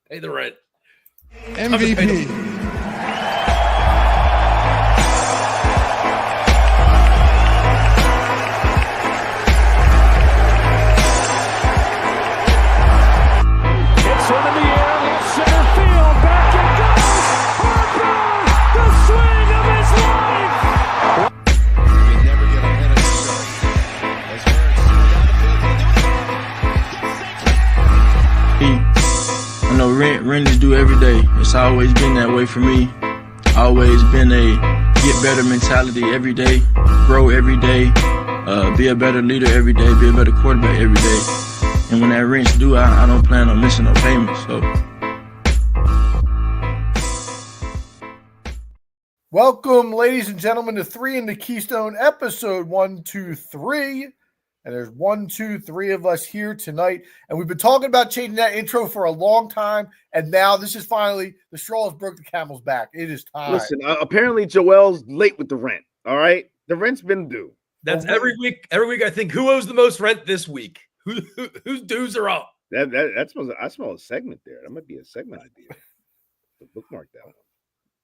Pay the rent. MVP. Hits one in the air, left center field, back it goes. Harper, the swing of his life. We never get ahead of himself. As I know rent is due every day. It's always been that way for me. Always been a get better mentality every day, grow every day, be a better leader every day, be a better quarterback every day. And when that rent's due, I don't plan on missing no payments. So. Welcome, ladies and gentlemen, to 3 in the Keystone, episode 123. And there's 1, 2, 3 of us here tonight. And we've been talking about changing that intro for a long time. And now this is finally the straw has broke the camel's back. It is time. Listen, apparently Joel's late with the rent. All right. The rent's been due. That's every week. Every week, I think who owes the most rent this week? Whose dues are up? That smells. I smell a segment there. That might be a segment idea. So bookmark that one.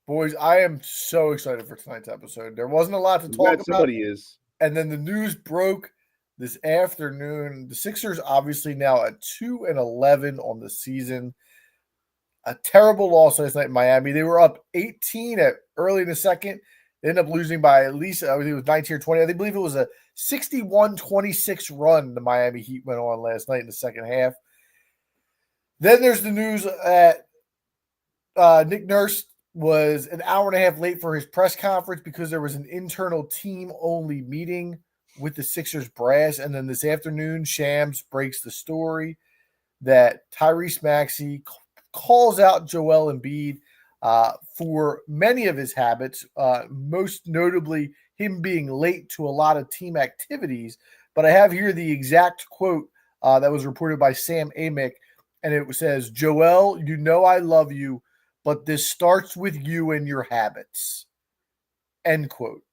Boys, I am so excited for tonight's episode. There wasn't a lot to talk about. Somebody is. And then the news broke this afternoon. The Sixers obviously now at 2-11 on the season. A terrible loss last night in Miami. They were up 18 at early in the second. They ended up losing by at least, I think it was 19 or 20. I believe it was a 61-26 run the Miami Heat went on last night in the second half. Then there's the news that Nick Nurse was an hour and a half late for his press conference because there was an internal team-only meeting with the Sixers brass. And then this afternoon, Shams breaks the story that Tyrese Maxey calls out Joel Embiid for many of his habits, most notably him being late to a lot of team activities. But I have here the exact quote that was reported by Sam Amick, and it says, "Joel, you know I love you, but this starts with you and your habits." End quote.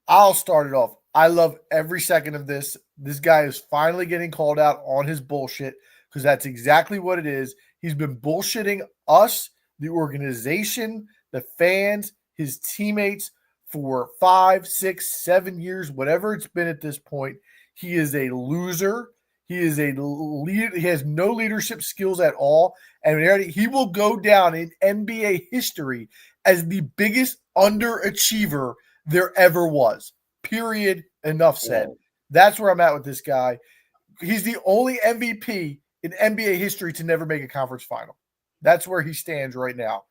I'll start it off. I love every second of this. This guy is finally getting called out on his bullshit because that's exactly what it is. He's been bullshitting us, the organization, the fans, his teammates for 5, 6, 7 years, whatever it's been at this point. He is a loser. He is a leader. He has no leadership skills at all. And he will go down in NBA history as the biggest underachiever there ever was. Period. Enough said. That's where I'm at with this guy. He's the only MVP in NBA history to never make a conference final. That's where he stands right now.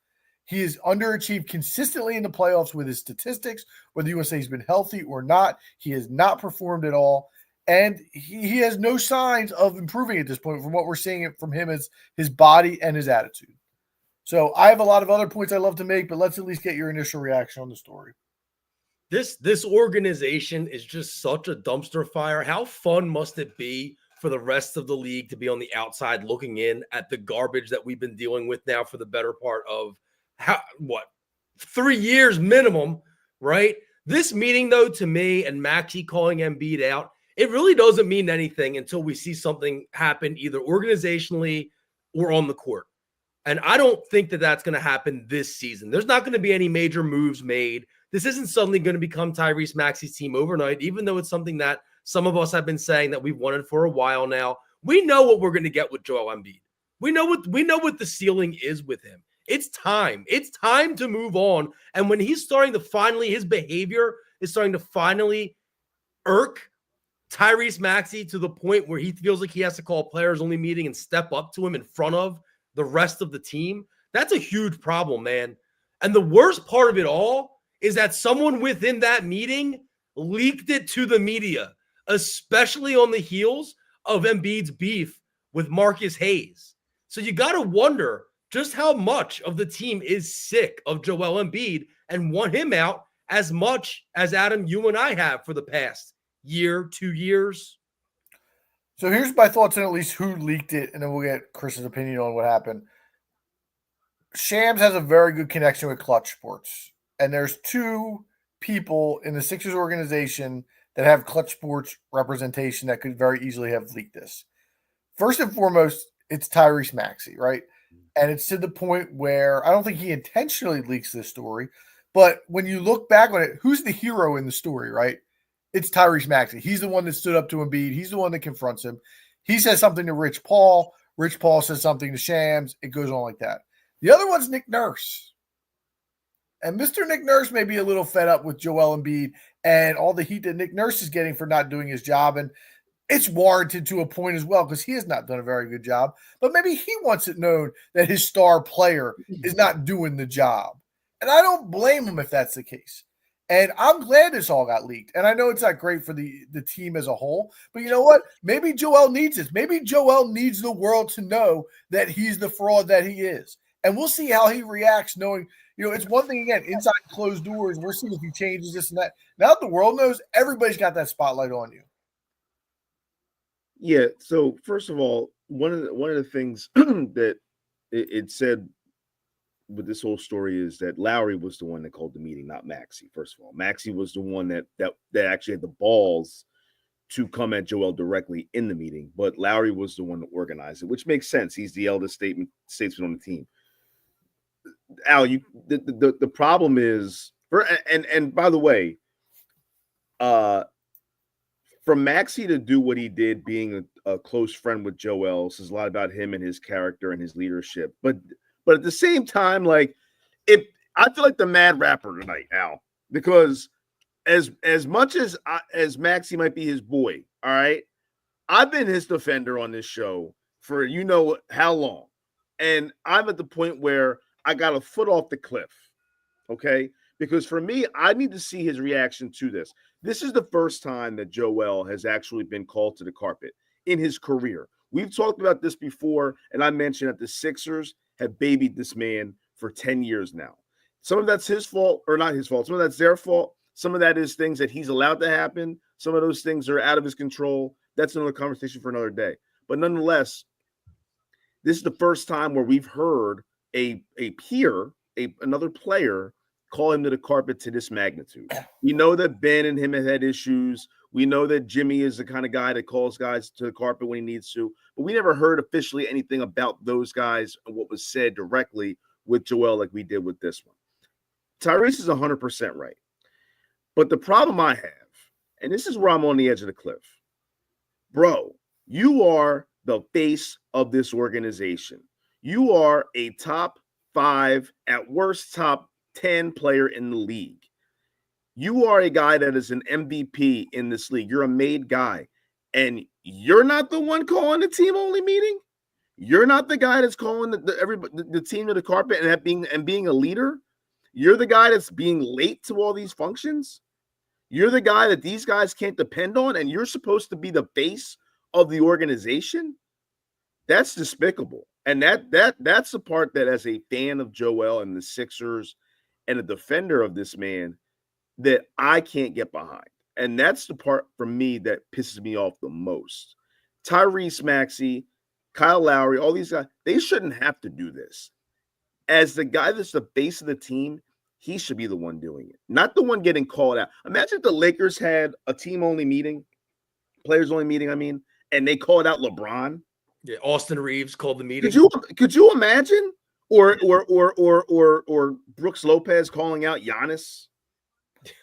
He is underachieved consistently in the playoffs with his statistics, whether you want to say he's been healthy or not. He has not performed at all. And he has no signs of improving at this point from what we're seeing from him as his body and his attitude. So I have a lot of other points I love to make, but let's at least get your initial reaction on the story. This organization is just such a dumpster fire. How fun must it be for the rest of the league to be on the outside looking in at the garbage that we've been dealing with now for the better part of 3 years minimum, right? This meeting, though, to me, and Maxey calling Embiid out, it really doesn't mean anything until we see something happen either organizationally or on the court. And I don't think that that's going to happen this season. There's not going to be any major moves made. This isn't suddenly going to become Tyrese Maxey's team overnight, even though it's something that some of us have been saying that we've wanted for a while now. We know what we're going to get with Joel Embiid. We know what the ceiling is with him. It's time. It's time to move on. And when he's starting to finally, his behavior is starting to finally irk Tyrese Maxey to the point where he feels like he has to call a players only meeting and step up to him in front of the rest of the team. That's a huge problem, man. And the worst part of it all is that someone within that meeting leaked it to the media, especially on the heels of Embiid's beef with Marcus Hayes. So you got to wonder just how much of the team is sick of Joel Embiid and want him out as much as Adam, you and I have for the past year, 2 years. So here's my thoughts on at least who leaked it, and then we'll get Chris's opinion on what happened. Shams has a very good connection with Clutch Sports, and there's 2 people in the Sixers organization that have Clutch Sports representation that could very easily have leaked this. First and foremost it's Tyrese Maxey, right? And it's to the point where I don't think he intentionally leaks this story, but when you look back on it, who's the hero in the story, right? It's Tyrese Maxey. He's the one that stood up to Embiid. He's the one that confronts him. He says something to Rich Paul. Rich Paul says something to Shams. It goes on like that. The other one's Nick Nurse. And Mr. Nick Nurse may be a little fed up with Joel Embiid and all the heat that Nick Nurse is getting for not doing his job. And it's warranted to a point as well because he has not done a very good job. But maybe he wants it known that his star player is not doing the job. And I don't blame him if that's the case. And I'm glad this all got leaked. And I know it's not great for the team as a whole. But you know what? Maybe Joel needs this. Maybe Joel needs the world to know that he's the fraud that he is. And we'll see how he reacts knowing, it's one thing, again, inside closed doors. We'll see if he changes this and that. Now that the world knows, everybody's got that spotlight on you. Yeah. So first of all, one of the things that it said with this whole story is that Lowry was the one that called the meeting, not Maxey. First of all, Maxey was the one that actually had the balls to come at Joel directly in the meeting, but Lowry was the one that organized it, which makes sense. He's the eldest statesman on the team. Al, the problem is and by the way, for Maxey to do what he did, being a close friend with Joel, says a lot about him and his character and his leadership. But at the same time, like, I feel like the mad rapper tonight, Al, because as much as Maxey might be his boy, all right, I've been his defender on this show for how long, and I'm at the point where I got a foot off the cliff, okay? Because for me, I need to see his reaction to this. This is the first time that Joel has actually been called to the carpet in his career. We've talked about this before, and I mentioned that the Sixers have babied this man for 10 years now. Some of that's his fault, or not his fault. Some of that's their fault. Some of that is things that he's allowed to happen. Some of those things are out of his control. That's another conversation for another day. But nonetheless, this is the first time where we've heard a peer, another player, call him to the carpet to this magnitude. We know that Ben and him have had issues. We know that Jimmy is the kind of guy that calls guys to the carpet when he needs to, but we never heard officially anything about those guys and what was said directly with Joel like we did with this one. Tyrese is 100% right. But the problem I have, and this is where I'm on the edge of the cliff, bro, you are the face of this organization. You are a top 5, at worst top 10 player in the league. You are a guy that is an MVP in this league. You're a made guy. And you're not the one calling the team only meeting. You're not the guy that's calling the team to the carpet and being a leader. You're the guy that's being late to all these functions. You're the guy that these guys can't depend on, and you're supposed to be the face of the organization. That's despicable. And that's the part that, as a fan of Joel and the Sixers and a defender of this man, that I can't get behind. And that's the part for me that pisses me off the most. Tyrese Maxey, Kyle Lowry, all these guys, they shouldn't have to do this. As the guy that's the base of the team, he should be the one doing it, not the one getting called out. Imagine if the Lakers had a team-only meeting, players-only meeting, and they called out LeBron. Yeah, Austin Reeves called the meeting. Could you imagine? Or Brooks Lopez calling out Giannis?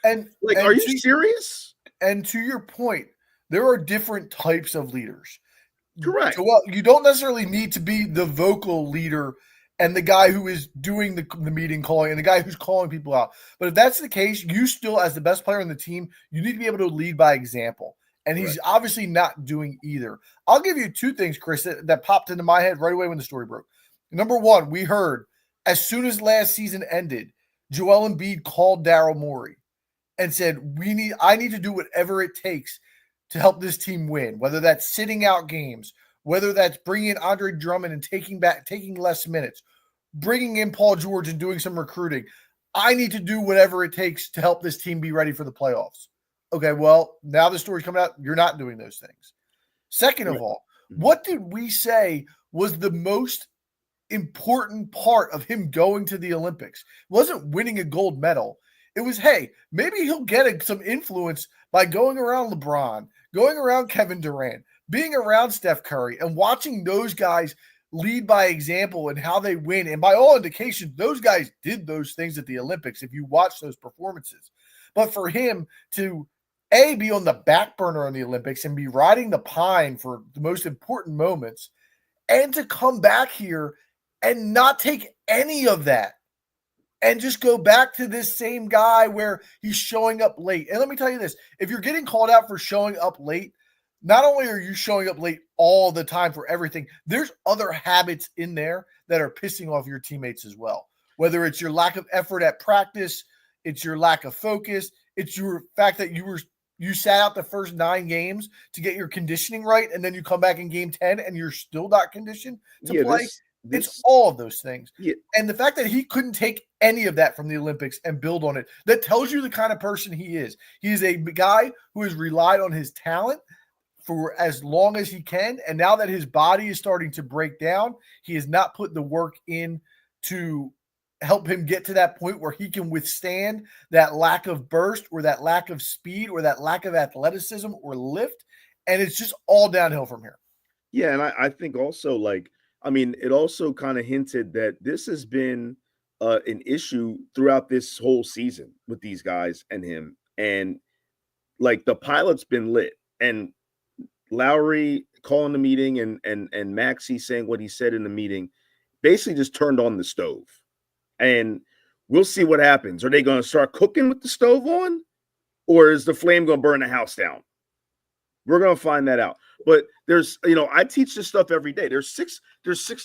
And are you serious? And to your point, there are different types of leaders. Correct. Well, you don't necessarily need to be the vocal leader and the guy who is doing the meeting calling and the guy who's calling people out. But if that's the case, you still, as the best player on the team, you need to be able to lead by example. And he's obviously not doing either. I'll give you 2 things, Chris, that popped into my head right away when the story broke. Number one, we heard as soon as last season ended, Joel Embiid called Daryl Morey and said, I need to do whatever it takes to help this team win, whether that's sitting out games, whether that's bringing in Andre Drummond and taking less minutes, bringing in Paul George and doing some recruiting. I need to do whatever it takes to help this team be ready for the playoffs. Okay, well, now the story's coming out. You're not doing those things. Second of all, what did we say was the most important part of him going to the Olympics? It wasn't winning a gold medal. It was, hey, maybe he'll get some influence by going around LeBron, going around Kevin Durant, being around Steph Curry, and watching those guys lead by example and how they win. And by all indications, those guys did those things at the Olympics if you watch those performances. But for him to be on the back burner on the Olympics and be riding the pine for the most important moments, and to come back here and not take any of that and just go back to this same guy where he's showing up late. And let me tell you this, if you're getting called out for showing up late, not only are you showing up late all the time for everything, there's other habits in there that are pissing off your teammates as well. Whether it's your lack of effort at practice, it's your lack of focus, it's your fact that you sat out the first 9 games to get your conditioning right, and then you come back in game 10 and you're still not conditioned to play. It's all of those things. Yeah. And the fact that he couldn't take any of that from the Olympics and build on it, that tells you the kind of person he is. He is a guy who has relied on his talent for as long as he can. And now that his body is starting to break down, he has not put the work in to help him get to that point where he can withstand that lack of burst or that lack of speed or that lack of athleticism or lift. And it's just all downhill from here. Yeah. And I think also, it also kind of hinted that this has been an issue throughout this whole season with these guys and him. And the pilot's been lit. And Lowry calling the meeting and Maxey saying what he said in the meeting basically just turned on the stove. And we'll see what happens. Are they going to start cooking with the stove on? Or is the flame going to burn the house down? We're going to find that out. But there's, I teach this stuff every day. There's six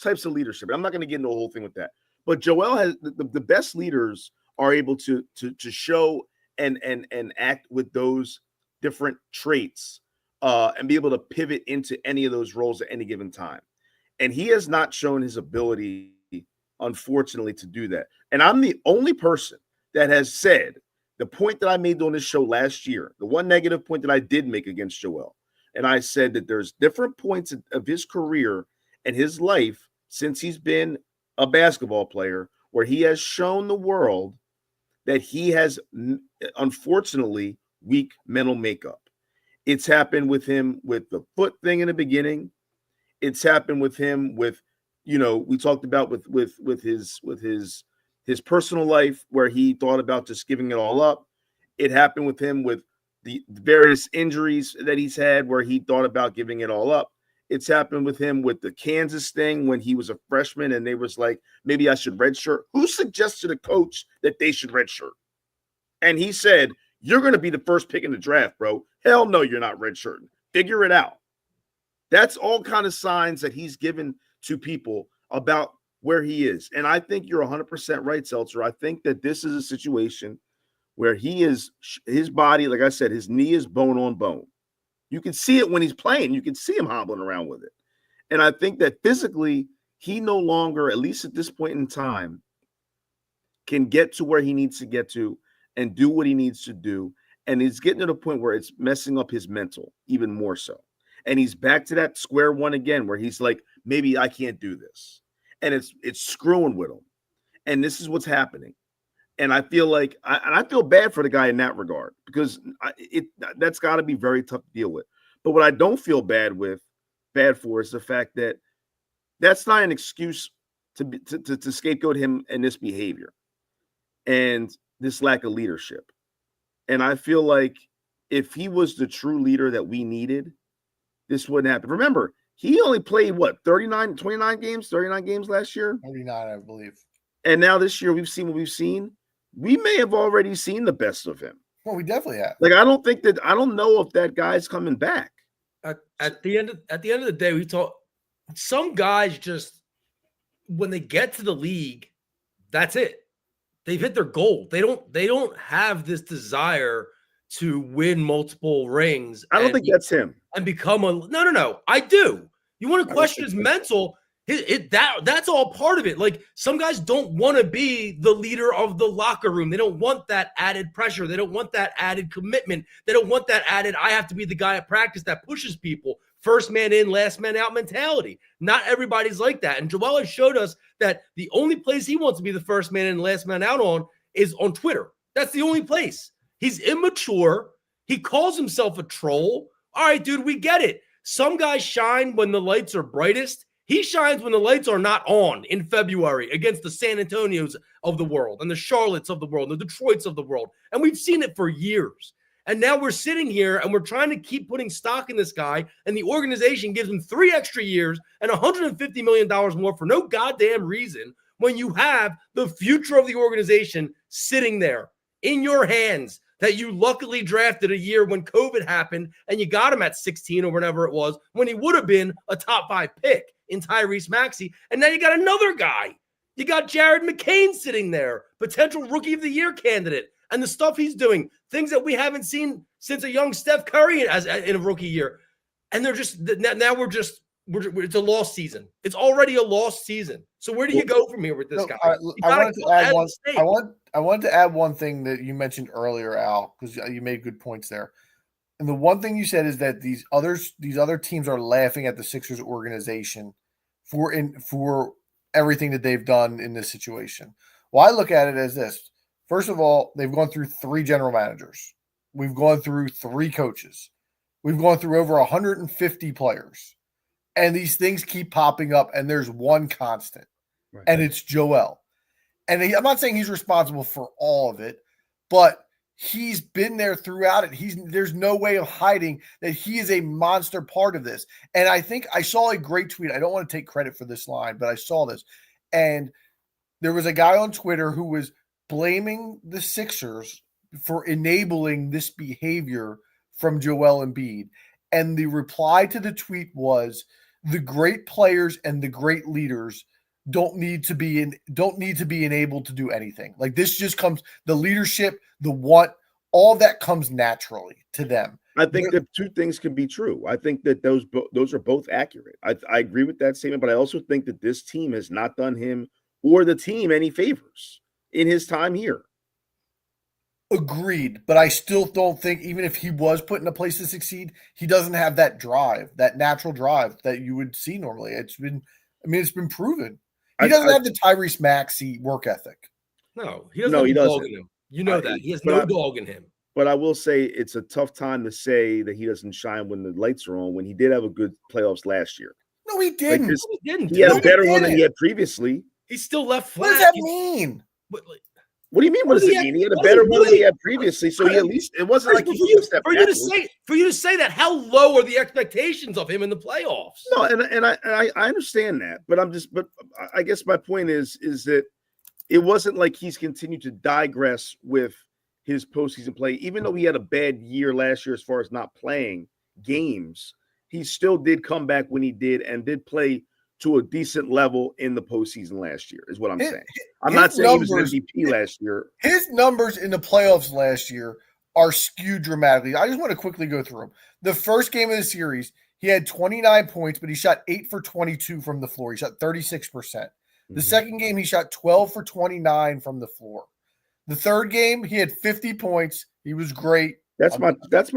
types of leadership. I'm not going to get into the whole thing with that. But Joel has the best leaders are able to show and act with those different traits and be able to pivot into any of those roles at any given time. And he has not shown his ability, unfortunately, to do that. And I'm the only person that has said the point that I made on this show last year, the one negative point that I did make against Joel. And I said that there's different points of his career and his life since he's been a basketball player where he has shown the world that he has, unfortunately, weak mental makeup. It's happened with him with the foot thing in the beginning. It's happened with him with, we talked about with his personal life where he thought about just giving it all up. It happened with him with the various injuries that he's had where he thought about giving it all up. It's happened with him with the Kansas thing when he was a freshman and they was like, maybe I should redshirt. Who suggested a coach that they should redshirt? And he said, you're going to be the first pick in the draft, bro. Hell no, you're not redshirting. Figure it out. That's all kind of signs that he's given to people about where he is. And I think you're 100% right, Seltzer. I think that this is a situation where his body, like I said, his knee is bone on bone. You can see it when he's playing. You can see him hobbling around with it. And I think that physically, he no longer, at least at this point in time, can get to where he needs to get to and do what he needs to do. And he's getting to the point where it's messing up his mental even more so. And he's back to that square one again, where he's like, maybe I can't do this. And it's screwing with him. And this is what's happening. And I feel like I feel bad for the guy in that regard because that's got to be very tough to deal with. But what I don't feel bad for is the fact that that's not an excuse to scapegoat him and this behavior and this lack of leadership. And I feel like if he was the true leader that we needed, this wouldn't happen. Remember, he only played 39 games last year? 39, I believe. And now this year we've seen what we've seen. We may have already seen the best of him. Well, we definitely have. I don't know if that guy's coming back. At the end of the day, we talk. Some guys just when they get to the league, that's it. They've hit their goal. They don't have this desire to win multiple rings. I don't think that's him. And become a no. I do. You want to question his mental? That's all part of it. Like some guys don't want to be the leader of the locker room. They don't want that added pressure. They don't want that added commitment. They don't want that added, I have to be the guy at practice that pushes people. First man in, last man out mentality. Not everybody's like that. And Joel has showed us that the only place he wants to be the first man in, last man out on is on Twitter. That's the only place. He's immature. He calls himself a troll. All right, dude, we get it. Some guys shine when the lights are brightest. He shines when the lights are not on in February against the San Antonios of the world and the Charlottes of the world, and the Detroits of the world. And we've seen it for years. And now we're sitting here and we're trying to keep putting stock in this guy, and the organization gives him 3 extra years and $150 million more for no goddamn reason, when you have the future of the organization sitting there in your hands that you luckily drafted a year when COVID happened and you got him at 16 or whatever it was, when he would have been a top 5 pick in Tyrese Maxey. And now you got another guy. You got Jared McCain sitting there, potential rookie of the year candidate. And the stuff he's doing, things that we haven't seen since a young Steph Curry in a rookie year. And they're just, now it's a lost season. It's already a lost season. So where do you go from here with this guy? I wanted to add one thing that you mentioned earlier, Al, because you made good points there. And the one thing you said is that these other teams are laughing at the Sixers organization for everything that they've done in this situation. Well, I look at it as this. First of all, they've gone through 3 general managers. We've gone through 3 coaches. We've gone through over 150 players. And these things keep popping up, and there's one constant, right, and it's Joel. And I'm not saying he's responsible for all of it, but he's been there throughout it. There's no way of hiding that he is a monster part of this. And I think I saw a great tweet. I don't want to take credit for this line, but I saw this. And there was a guy on Twitter who was blaming the Sixers for enabling this behavior from Joel Embiid. And the reply to the tweet was, the great players and the great leaders don't need to be enabled to do anything. Like, this just comes, the leadership, the what, all that comes naturally to them. I think that 2 things can be true. I think that those are both accurate. I agree with that statement, but I also think that this team has not done him or the team any favors in his time here. Agreed, but I still don't think, even if he was put in a place to succeed, he doesn't have that drive, that natural drive that you would see normally. It's been proven. He doesn't have the Tyrese Maxey work ethic. No, he doesn't have dog in him. You know that. He has no dog in him. But I will say it's a tough time to say that he doesn't shine when the lights are on, when he did have a good playoffs last year. No, he didn't. He had a better one than he had previously. He's still left flat. What does that mean? What do you mean? What does it mean? He had a better one than he had previously, so he at least, it wasn't like he took a step backwards. For you to say that, how low are the expectations of him in the playoffs? No, and I understand that, but I guess my point is that it wasn't like he's continued to digress with his postseason play. Even though he had a bad year last year as far as not playing games, he still did come back when he did and did play to a decent level in the postseason last year, is what I'm saying. I'm not saying he was MVP last year. His numbers in the playoffs last year are skewed dramatically. I just want to quickly go through them. The first game of the series, he had 29 points, but he shot 8 for 22 from the floor. He shot 36%. The second game, he shot 12 for 29 from the floor. The third game, he had 50 points. He was great. That's my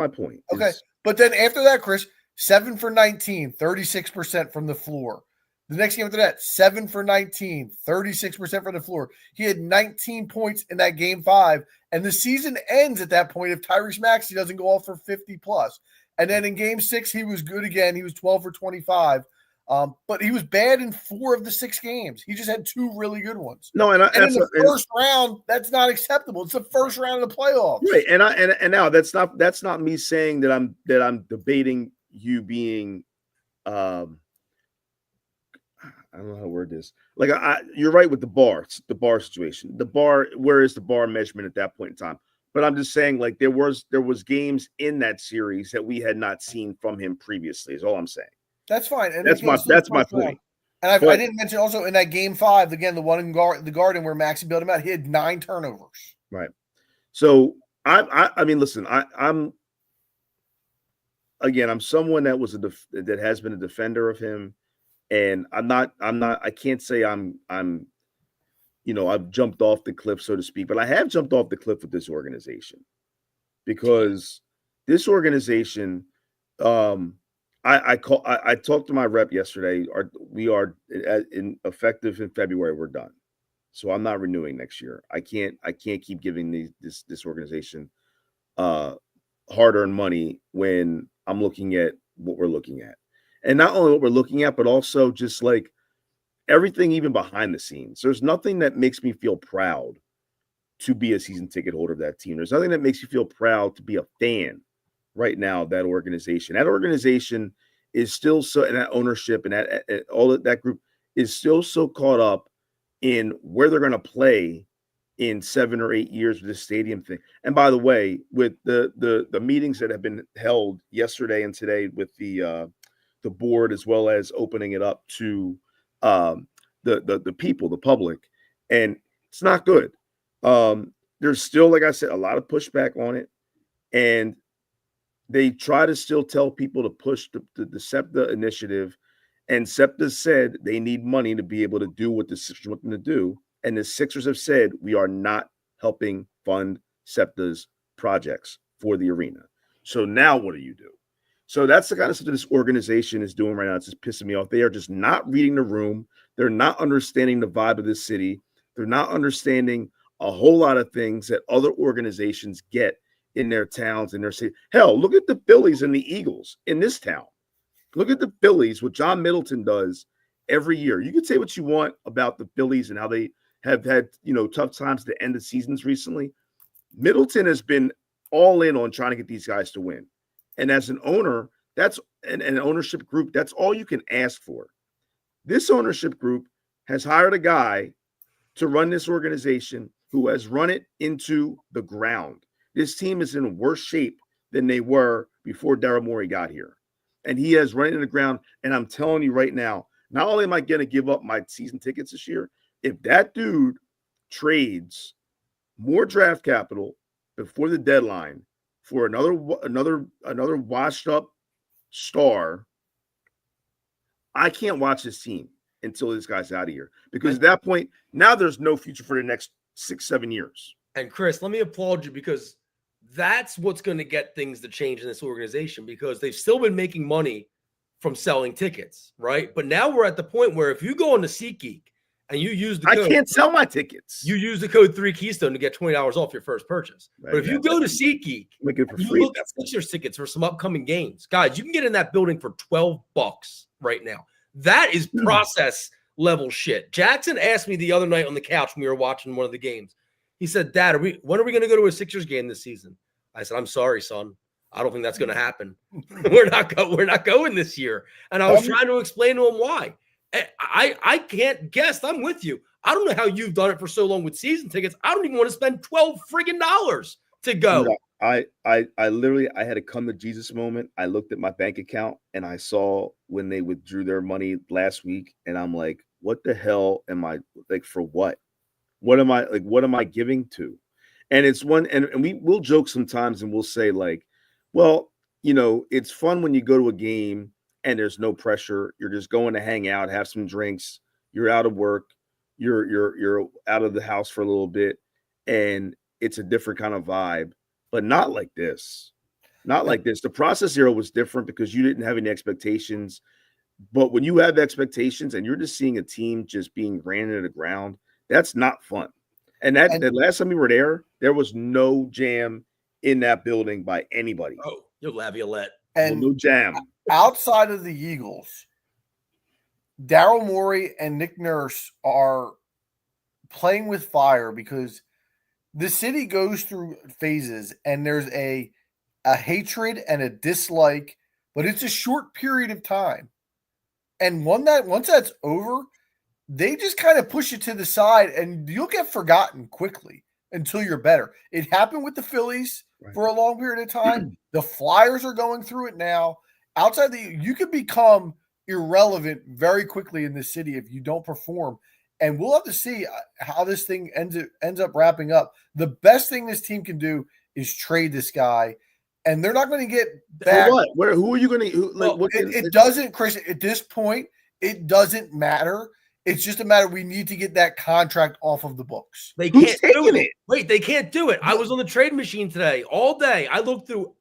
point. Okay. But then after that, Chris, 7 for 19, 36% from the floor. The next game after that, 7 for 19, 36% from the floor. He had 19 points in that game 5, and the season ends at that point if Tyrese Maxey doesn't go off for 50 plus. And then in game 6, he was good again. He was 12 for 25, but he was bad in 4 of the 6 games. He just had 2 really good ones. No, and in the first round, that's not acceptable. It's the first round of the playoffs. Right, and now that's not me saying that I'm debating you being. I don't know how to word this. Like, you're right with the bar situation. Where is the bar measurement at that point in time? But I'm just saying, like, there was games in that series that we had not seen from him previously. Is all I'm saying. That's fine. And that's my point. And I didn't mention also in that game 5, again, the one in the Garden where Maxey built him out, he had 9 turnovers. Right. So I mean, listen, I'm someone that has been a defender of him. And I can't say I've jumped off the cliff, so to speak, but I have jumped off the cliff with this organization, because this organization, I talked to my rep yesterday. We are effective in February. We're done. So I'm not renewing next year. I can't keep giving this organization hard-earned money when I'm looking at what we're looking at. And not only what we're looking at, but also just like everything, even behind the scenes. There's nothing that makes me feel proud to be a season ticket holder of that team. There's nothing that makes you feel proud to be a fan right now of that organization. That organization is still so, and that ownership and that all that group is still so caught up in where they're going to play in 7 or 8 years with this stadium thing. And by the way, with the meetings that have been held yesterday and today with the board, as well as opening it up to the people, the public, and it's not good. There's still, like I said, a lot of pushback on it, and they try to still tell people to push the SEPTA initiative, and SEPTA said they need money to be able to do what the Sixers want them to do, and the Sixers have said we are not helping fund SEPTA's projects for the arena. So now what do you do? So that's the kind of stuff that this organization is doing right now. It's just pissing me off. They are just not reading the room. They're not understanding the vibe of this city. They're not understanding a whole lot of things that other organizations get in their towns, in their city. Hell, look at the Phillies and the Eagles in this town. Look at the Phillies, what John Middleton does every year. You can say what you want about the Phillies and how they have had, tough times to end the seasons recently. Middleton has been all in on trying to get these guys to win. And as an owner, that's an ownership group, that's all you can ask for. This ownership group has hired a guy to run this organization who has run it into the ground. This team is in worse shape than they were before Daryl Morey got here. And he has run it into the ground. And I'm telling you right now, not only am I going to give up my season tickets this year, if that dude trades more draft capital before the deadline for another washed up star, I can't watch this team until this guy's out of here, because at that point, now there's no future for the next 6-7 years. And Chris, let me applaud you, because that's what's going to get things to change in this organization, because they've still been making money from selling tickets, right? But now we're at the point where if you go on the SeatGeek and you use the code, I can't sell my tickets. You use the code 3Keystone to get $20 off your first purchase. Right, but if you go to SeatGeek, make it for you free. look at Sixers tickets for some upcoming games, guys, you can get in that building for $12 right now. That is process level shit. Jackson asked me the other night on the couch when we were watching one of the games. He said, "Dad, when are we going to go to a Sixers game this season?" I said, "I'm sorry, son. I don't think that's going to happen. We're not going this year." And I was trying to explain to him why. I can't guess. I'm with you. I don't know how you've done it for so long with season tickets. I don't even want to spend $12 friggin' to go. No, I literally, I had a come to Jesus moment. I looked at my bank account and I saw when they withdrew their money last week, and I'm like, what the hell am I, like, for what? What am I giving to? And it's one, and we'll joke sometimes and we'll say, like, well, it's fun when you go to a game and there's no pressure. You're just going to hang out, have some drinks. You're out of work. You're out of the house for a little bit, and it's a different kind of vibe, but not like this. Not like this. The process zero was different because you didn't have any expectations. But when you have expectations and you're just seeing a team just being ran into the ground, that's not fun. And that last time we were there was no jam in that building by anybody. Oh, you're Laviolette. And no jam. Outside of the Eagles, Daryl Morey and Nick Nurse are playing with fire, because the city goes through phases and there's a hatred and a dislike, but it's a short period of time. And once that's over, they just kind of push it to the side and you'll get forgotten quickly until you're better. It happened with the Phillies for a long period of time. The Flyers are going through it now. You could become irrelevant very quickly in this city if you don't perform. And we'll have to see how this thing ends up wrapping up. The best thing this team can do is trade this guy, and they're not going to get back. For what? Who are you going to? It doesn't, Chris. At this point, it doesn't matter. It's just a matter. We need to get that contract off of the books. They can't do it. Wait, they can't do it. I was on the trade machine today all day. I looked through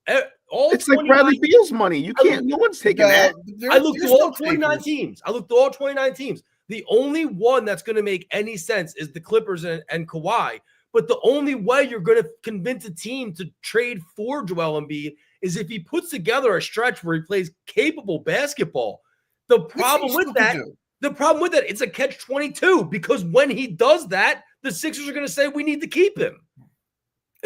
all. It's like Bradley Beal's money. You can't. No one's taking that. I looked through all 29 teams. The only one that's going to make any sense is the Clippers and Kawhi. But the only way you're going to convince a team to trade for Joel Embiid is if he puts together a stretch where he plays capable basketball. The Which problem he with still could that, do. it's a catch-22 because when he does that, the Sixers are going to say we need to keep him.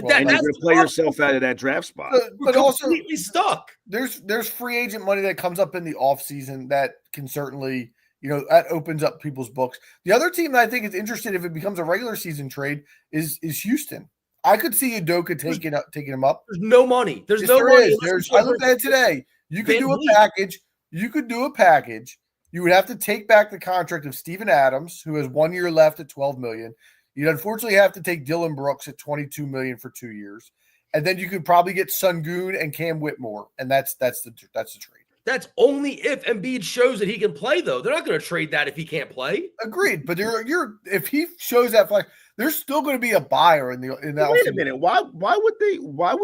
Well, And you're That's going to play yourself out of that draft spot. we're But also, completely stuck. there's free agent money that comes up in the offseason that can certainly, that opens up people's books. The other team that I think is interested if it becomes a regular season trade is Houston. I could see Udoka taking him up. There's no money. There's Yes, no there money. is. I looked at it today. You could do a VanVleet. package. You could do a package. You would have to take back the contract of Steven Adams, who has 1 year left at $12 million. You'd unfortunately have to take Dylan Brooks at $22 million for 2 years. And then you could probably get Sengun and Cam Whitmore, and that's the trade. That's only if Embiid shows that he can play, though. They're not going to trade that if he can't play. Agreed, but if he shows that flag, there's still going to be a buyer in that. Wait a minute. Why would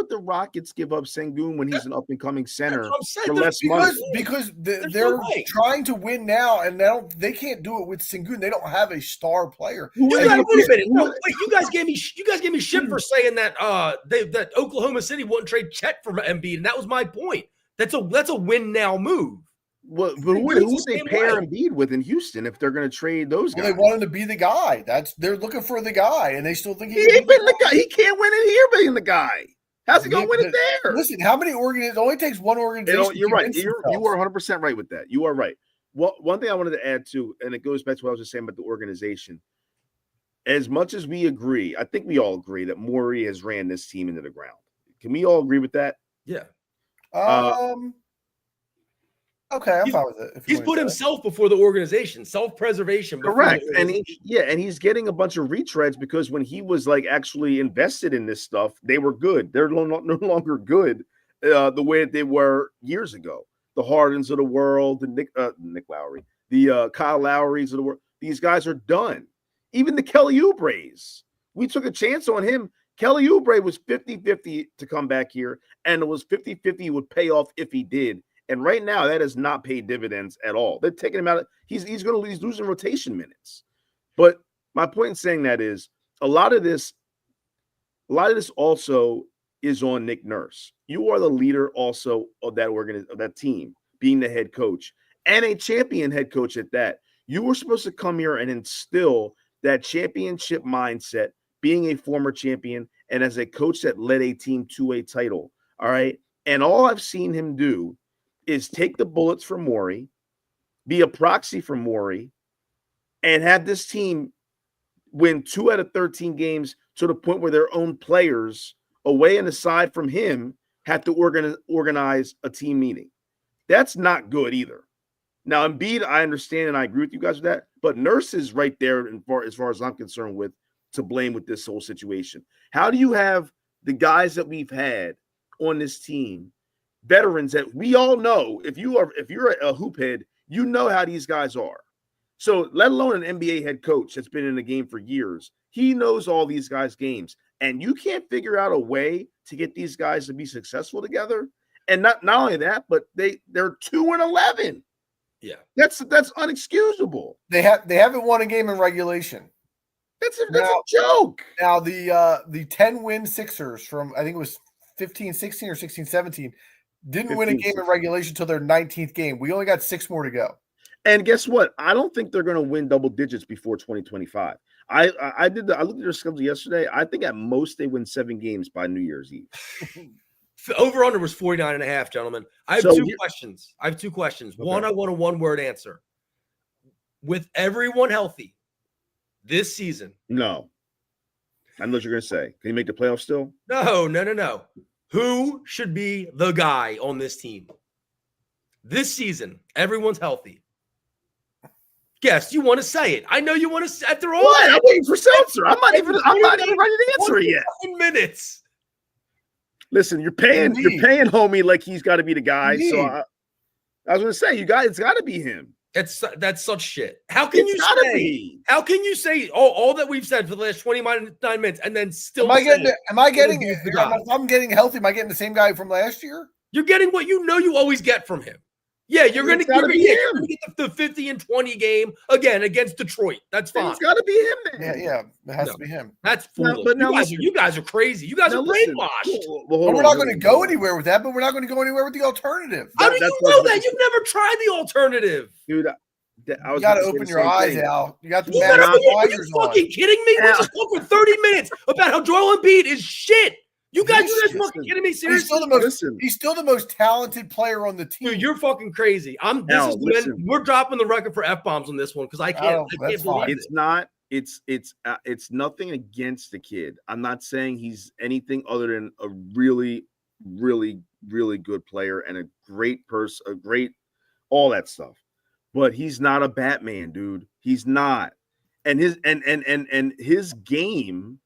the Rockets give up Sengun when he's an up and coming center for less money? Because they're no way. trying to win now, and they can't do it with Sengun. They don't have a star player. You guys, wait a minute. No, wait, you guys gave me shit for saying that that Oklahoma City wouldn't trade Chet for Embiid, and that was my point. That's a win now move. But who would they pair Embiid with in Houston if they're going to trade those guys? Well, they want him to be the guy. They're looking for the guy, and they still think He ain't been the guy. He can't win it here being the guy. How's he going to win it there? Listen, how many organizations? It only takes one organization. You're right. You are 100% right with that. You are right. Well, one thing I wanted to add too, and it goes back to what I was just saying about the organization. As much as we agree, I think we all agree that Morey has ran this team into the ground. Can we all agree with that? Yeah. Okay, I'm fine with it. He's put himself before the organization, self-preservation. Correct. And he's getting a bunch of retreads because when he was like actually invested in this stuff, they were good. They're no longer good the way they were years ago. The Hardens of the world, the Nick Lowry, the Kyle Lowrys of the world. These guys are done. Even the Kelly Oubre's. We took a chance on him. Kelly Oubre was 50-50 to come back here, and it was 50-50 would pay off if he did. And right now, that has not paid dividends at all. They're taking him out. He's losing rotation minutes. But my point in saying that is a lot of this also is on Nick Nurse. You are the leader also of that team, being the head coach and a champion head coach at that. You were supposed to come here and instill that championship mindset, being a former champion and as a coach that led a team to a title. All right. And all I've seen him do is take the bullets for Morey, be a proxy for Morey, and have this team win 2 out of 13 games to the point where their own players, away and aside from him, have to organize a team meeting. That's not good either. Now, Embiid, I understand and I agree with you guys with that, but Nurse is right there as far as I'm concerned with to blame with this whole situation. How do you have the guys that we've had on this team, veterans that we all know, if you're a hoop head, you know how these guys are. So let alone an NBA head coach that's been in the game for years. He knows all these guys' games. And you can't figure out a way to get these guys to be successful together. And not only that, but they're 2-11. Yeah. That's unexcusable. They haven't won a game in regulation. That's a joke. Now the 10-win Sixers from I think it was 15-16 or 16-17 didn't win a game in regulation until their 19th game. We only got 6 more to go. And guess what? I don't think they're going to win double digits before 2025. I looked at their schedule yesterday. I think at most they win 7 games by New Year's Eve. Over under was 49.5, gentlemen. I have two questions. Okay. One, I want a one-word answer. With everyone healthy this season. No. I know what you're going to say. Can you make the playoffs still? No. Who should be the guy on this team? This season, everyone's healthy. Guess you want to say it. I know you want to. After all, what? I'm waiting for Seltzer. I'm not even ready to answer it yet. Minutes. Listen, you're paying homie like he's got to be the guy. So I was going to say, it's got to be him. That's such shit. How can you say all that we've said for the last 29 minutes and then still? If I'm getting healthy, am I getting the same guy from last year? You're getting what you know you always get from him. Yeah, you're going to gotta be him. get the 50 and 20 game again against Detroit. That's fine. It's got to be him then. Yeah, it has No. to be him. That's Now- foolish. but now You guys are crazy. You guys Now are listen. brainwashed. Well, But hold we're on, not hold going to on. go anywhere with that, but we're not going to go anywhere with the alternative. How do that's you what know I'm that? saying. You've never tried the alternative. Dude, I was You got to about say open the your same eyes thing. out. You got the You Matt better be blinders on. fucking kidding me? We Al. just talked for 30 minutes about how Joel Embiid is shit. You guys Listen. fucking kidding me? He's Seriously? still the most. Listen. He's still the most talented player on the team. Dude, you're fucking crazy. This Al, is listen. we're dropping the record for F-bombs on this one because I can't that's fine. believe It's it. not. It's nothing against the kid. I'm not saying he's anything other than a really, really, really good player and a great person, a great all that stuff. But he's not a Batman, dude. He's not. And his game,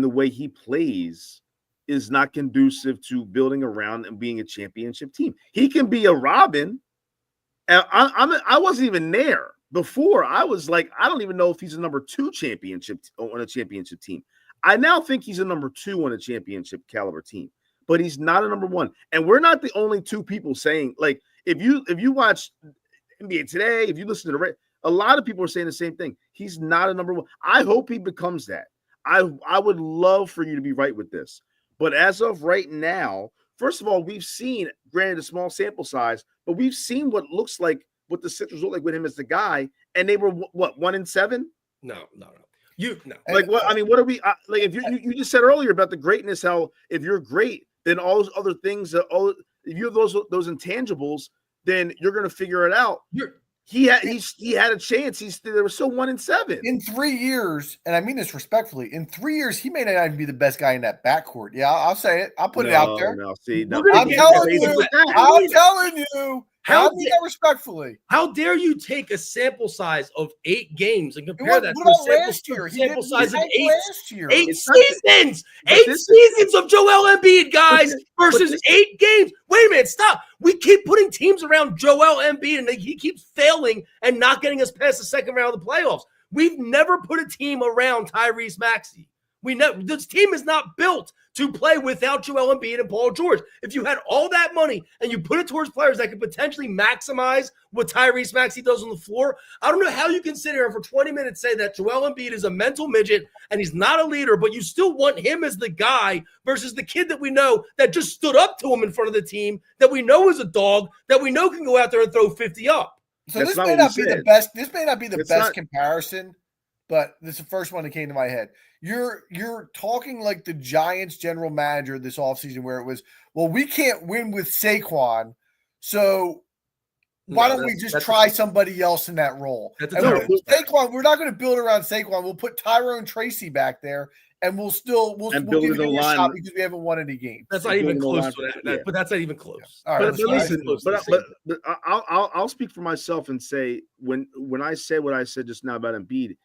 the way he plays, is not conducive to building around and being a championship team. He can be a Robin. And I wasn't even there before. I was like, I don't even know if he's a number 2 championship on a championship team. I now think he's a number 2 on a championship caliber team, but he's not a number 1. And we're not the only 2 people saying, like, if you watch NBA Today, if you listen to a lot of people are saying the same thing. He's not a number 1. I hope he becomes that. I would love for you to be right with this. But as of right now, first of all, we've seen, granted a small sample size, but we've seen what the Sixers look like with him as the guy, and they were what 1-7. No. Like what? I mean, what are we like? If you just said earlier about the greatness, how if you're great, then all those other things, if you have those intangibles, then you're going to figure it out. He had a chance. They were still 1-7 in 3 years, and I mean this respectfully. In 3 years, he may not even be the best guy in that backcourt. Yeah, I'll say it. I'll put it out there. No, see, We're gonna I'm get telling into you. that. I'm telling you. How I mean that respectfully. How dare you take a sample size of 8 games and compare What that about to a last year? sample size of eight last year. seasons. but 8 this- seasons of Joel Embiid, guys, versus this- 8 games. Wait a minute, stop. We keep putting teams around Joel Embiid, and he keeps failing and not getting us past the second round of the playoffs. We've never put a team around Tyrese Maxey. This team is not built to play without Joel Embiid and Paul George. If you had all that money and you put it towards players that could potentially maximize what Tyrese Maxey does on the floor, I don't know how you can sit here and for 20 minutes say that Joel Embiid is a mental midget and he's not a leader, but you still want him as the guy versus the kid that we know that just stood up to him in front of the team, that we know is a dog, that we know can go out there and throw 50 up. So That's this not may what not we be the said. best. This may not be the It's best not- comparison, but this is the first one that came to my head. You're talking like the Giants general manager this offseason where it was, well, we can't win with Saquon, so why don't we just try somebody else in that role? That's a And terrible Saquon, we're not going to build around Saquon. We'll put Tyrone Tracy back there, and we'll And give build you a a line. shot because we haven't won any games. That's not even Building a close line to for- that. yeah. But that's not even close. All right, But let's try listen, it. but I'll speak for myself and say when I say what I said just now about Embiid,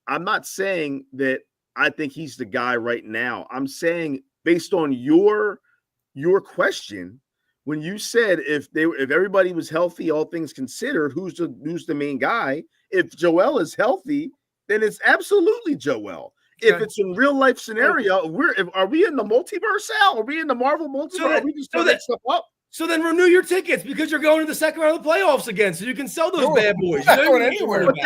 I'm not saying that I think he's the guy right now. I'm saying based on your question, when you said if everybody was healthy, all things considered, who's the main guy? If Joel is healthy, then it's absolutely Joel. If Okay. it's in real life scenario, are we in the multiverse, Al? Are we in the Marvel multiverse? Are we just making stuff up? So then renew your tickets because you're going to the second round of the playoffs again, so you can sell those No, bad boys. we're not You going don't need to anywhere. worry But about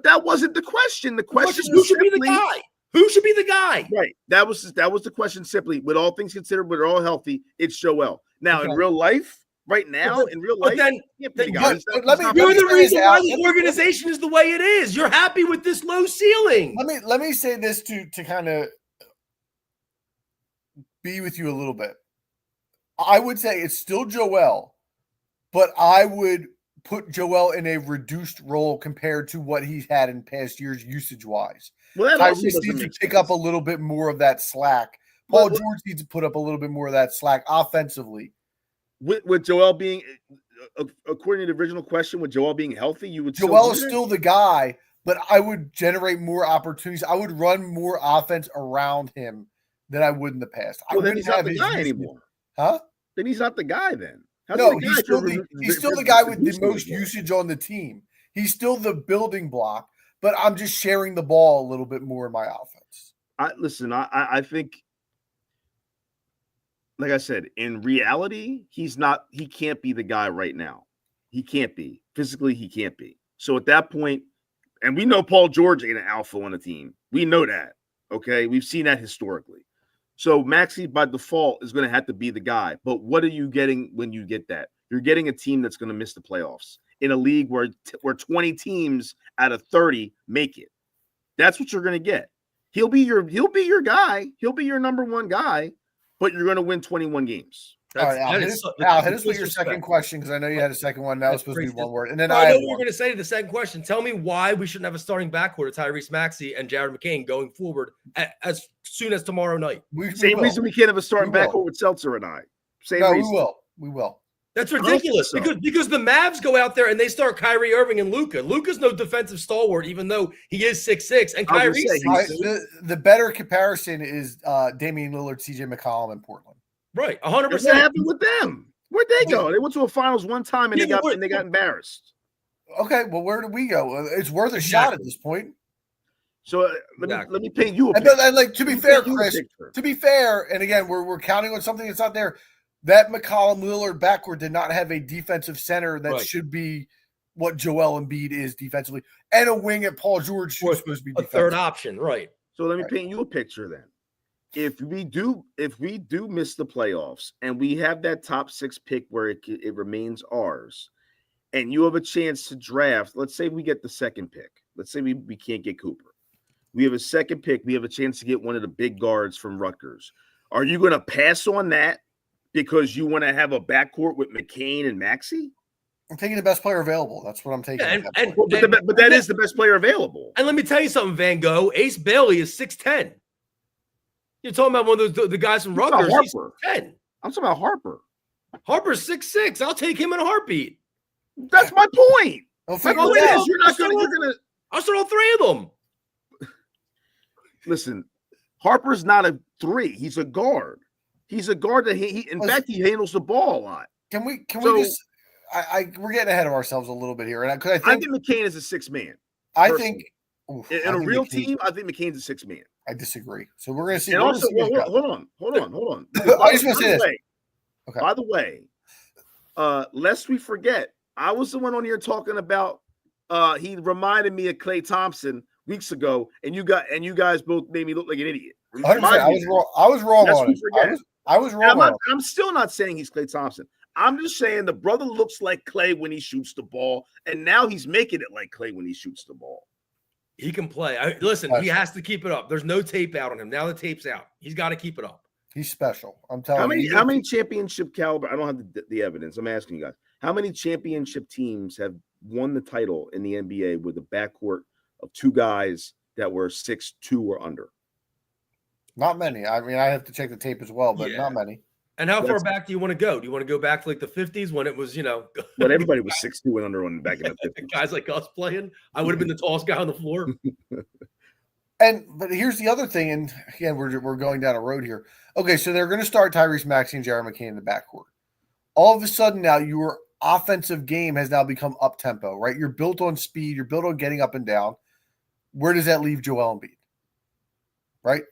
that wasn't the question. The it. The question question is, who was should be the simply- guy? Who should be the guy? Right. That was the question. Simply, with all things considered, with all healthy, it's Joel. Now in Okay. real life, right now, But- in real But life, then he can't be the but- guy. but He's not- let he's me- not- you're the say this reason out. why the organization is the way it is. You're happy with this low ceiling. Let me say this to kind of be with you a little bit. I would say it's still Joel, but I would put Joel in a reduced role compared to what he's had in past years usage wise. Well, that also Tyrese doesn't needs to make pick sense. up a little bit more of that slack. Paul Well, George needs to put up a little bit more of that slack offensively. with Joel being, according to the original question, with Joel being healthy, you would. Joel do is that? still the guy, but I would generate more opportunities. I would run more offense around him than I would in the past. I Well, then wouldn't he's not have the his guy usage- anymore. Huh? Then he's not the guy. Then How's No, he the guy he's if still you're he's still re- the guy with the reducing most the ball? usage on the team. He's still the building block, but I'm just sharing the ball a little bit more in my offense. I think like I said, in reality, he can't be the guy right now. He can't be. Physically, he can't be. So at that point, and we know Paul George ain't an alpha on the team. We know that. Okay. We've seen that historically. So Maxey by default is going to have to be the guy. But what are you getting when you get that? You're getting a team that's going to miss the playoffs in a league where 20 teams out of 30 make it. That's what you're going to get. He'll be your guy. He'll be your number one guy, but you're going to win 21 games. All right, Al, that hit is us with your second question because I know you had a second one. That was supposed to be one word. And then I I know have what you're one. going to say to the second question. Tell me why we shouldn't have a starting backcourt of Tyrese Maxey and Jared McCain going forward as soon as tomorrow night. Same reason we can't have a starting We will. backcourt with Seltzer and I. Same No, reason. we will. We will. That's ridiculous so. because the Mavs go out there and they start Kyrie Irving and Luka. Luka's no defensive stalwart, even though he is 6'6", and I was Kyrie's gonna say, 6'2". The better comparison is Damian Lillard, CJ McCollum in Portland. Right, What 100%. happened with them? Where'd they go? They went to a finals one time and Yeah, they got embarrassed. Okay, well, where do we go? It's worth a shot at this point. So let me paint you a And, picture. but, like, to be Let me fair, paint you a Chris, picture. to be fair, and again, we're counting on something that's not there. That McCollum Lillard backcourt did not have a defensive center that Right. should be what Joel Embiid is defensively, and a wing at Paul George who's supposed to be A defensive. third option, right. So let me paint you a picture then. If we do miss the playoffs and we have that top 6 pick where it remains ours, and you have a chance to draft, let's say we get the second pick. Let's say we can't get Cooper. We have a second pick. We have a chance to get one of the big guards from Rutgers. Are you going to pass on that because you want to have a backcourt with McCain and Maxey? I'm taking the best player available. That's what I'm taking. Yeah, at that and- point. But that is the best player available. And let me tell you something, Van Gogh. Ace Bailey is 6'10". You're talking about one of the guys from You're talking Rutgers. He's Harper. 10. I'm talking about Harper. Harper's 6'6". I'll take him in a heartbeat. That's my point. I'll That's figure all it it out. is. You're gonna I'll start all 3 of them. listen. Harper's not a 3. He's a guard. He's a guard that in fact he handles the ball a lot. Can we So- just? We're getting ahead of ourselves a little bit here, and because I think McCain is a 6 man. I personally. think oof, In I a think real McCain- team, I think McCain's a 6 man. I disagree. So we're going to see. And we're also, gonna see who's got- hold on. I was gonna say this. Okay. By the way, lest we forget, I was the one on here talking about. He reminded me of Klay Thompson weeks ago, and you guys both made me look like an idiot. 100%. I was wrong. I was wrong Lest on we it. forget. I was And wrong on it. I'm still not saying he's Klay Thompson. I'm just saying the brother looks like Klay when he shoots the ball, and now he's making it like Klay when he shoots the ball. He can play. Listen, he has to keep it up. There's no tape out on him. Now the tape's out. He's got to keep it up. He's special. I'm telling you. How many championship caliber? I don't have the evidence. I'm asking you guys. How many championship teams have won the title in the NBA with a backcourt of 2 guys that were 6'2" or under? Not many. I mean, I have to check the tape as well, but Yeah. not many. And how far That's- back do you want to go? Do you want to go back to like the 50s when it was, But everybody was 6'2" and under on back in the 50s. guys like us playing? I would have been the tallest guy on the floor. But here's the other thing, and again, we're going down a road here. Okay, so they're going to start Tyrese Maxey and Jared McCain in the backcourt. All of a sudden now, your offensive game has now become up tempo, right? You're built on speed. You're built on getting up and down. Where does that leave Joel Embiid? Right?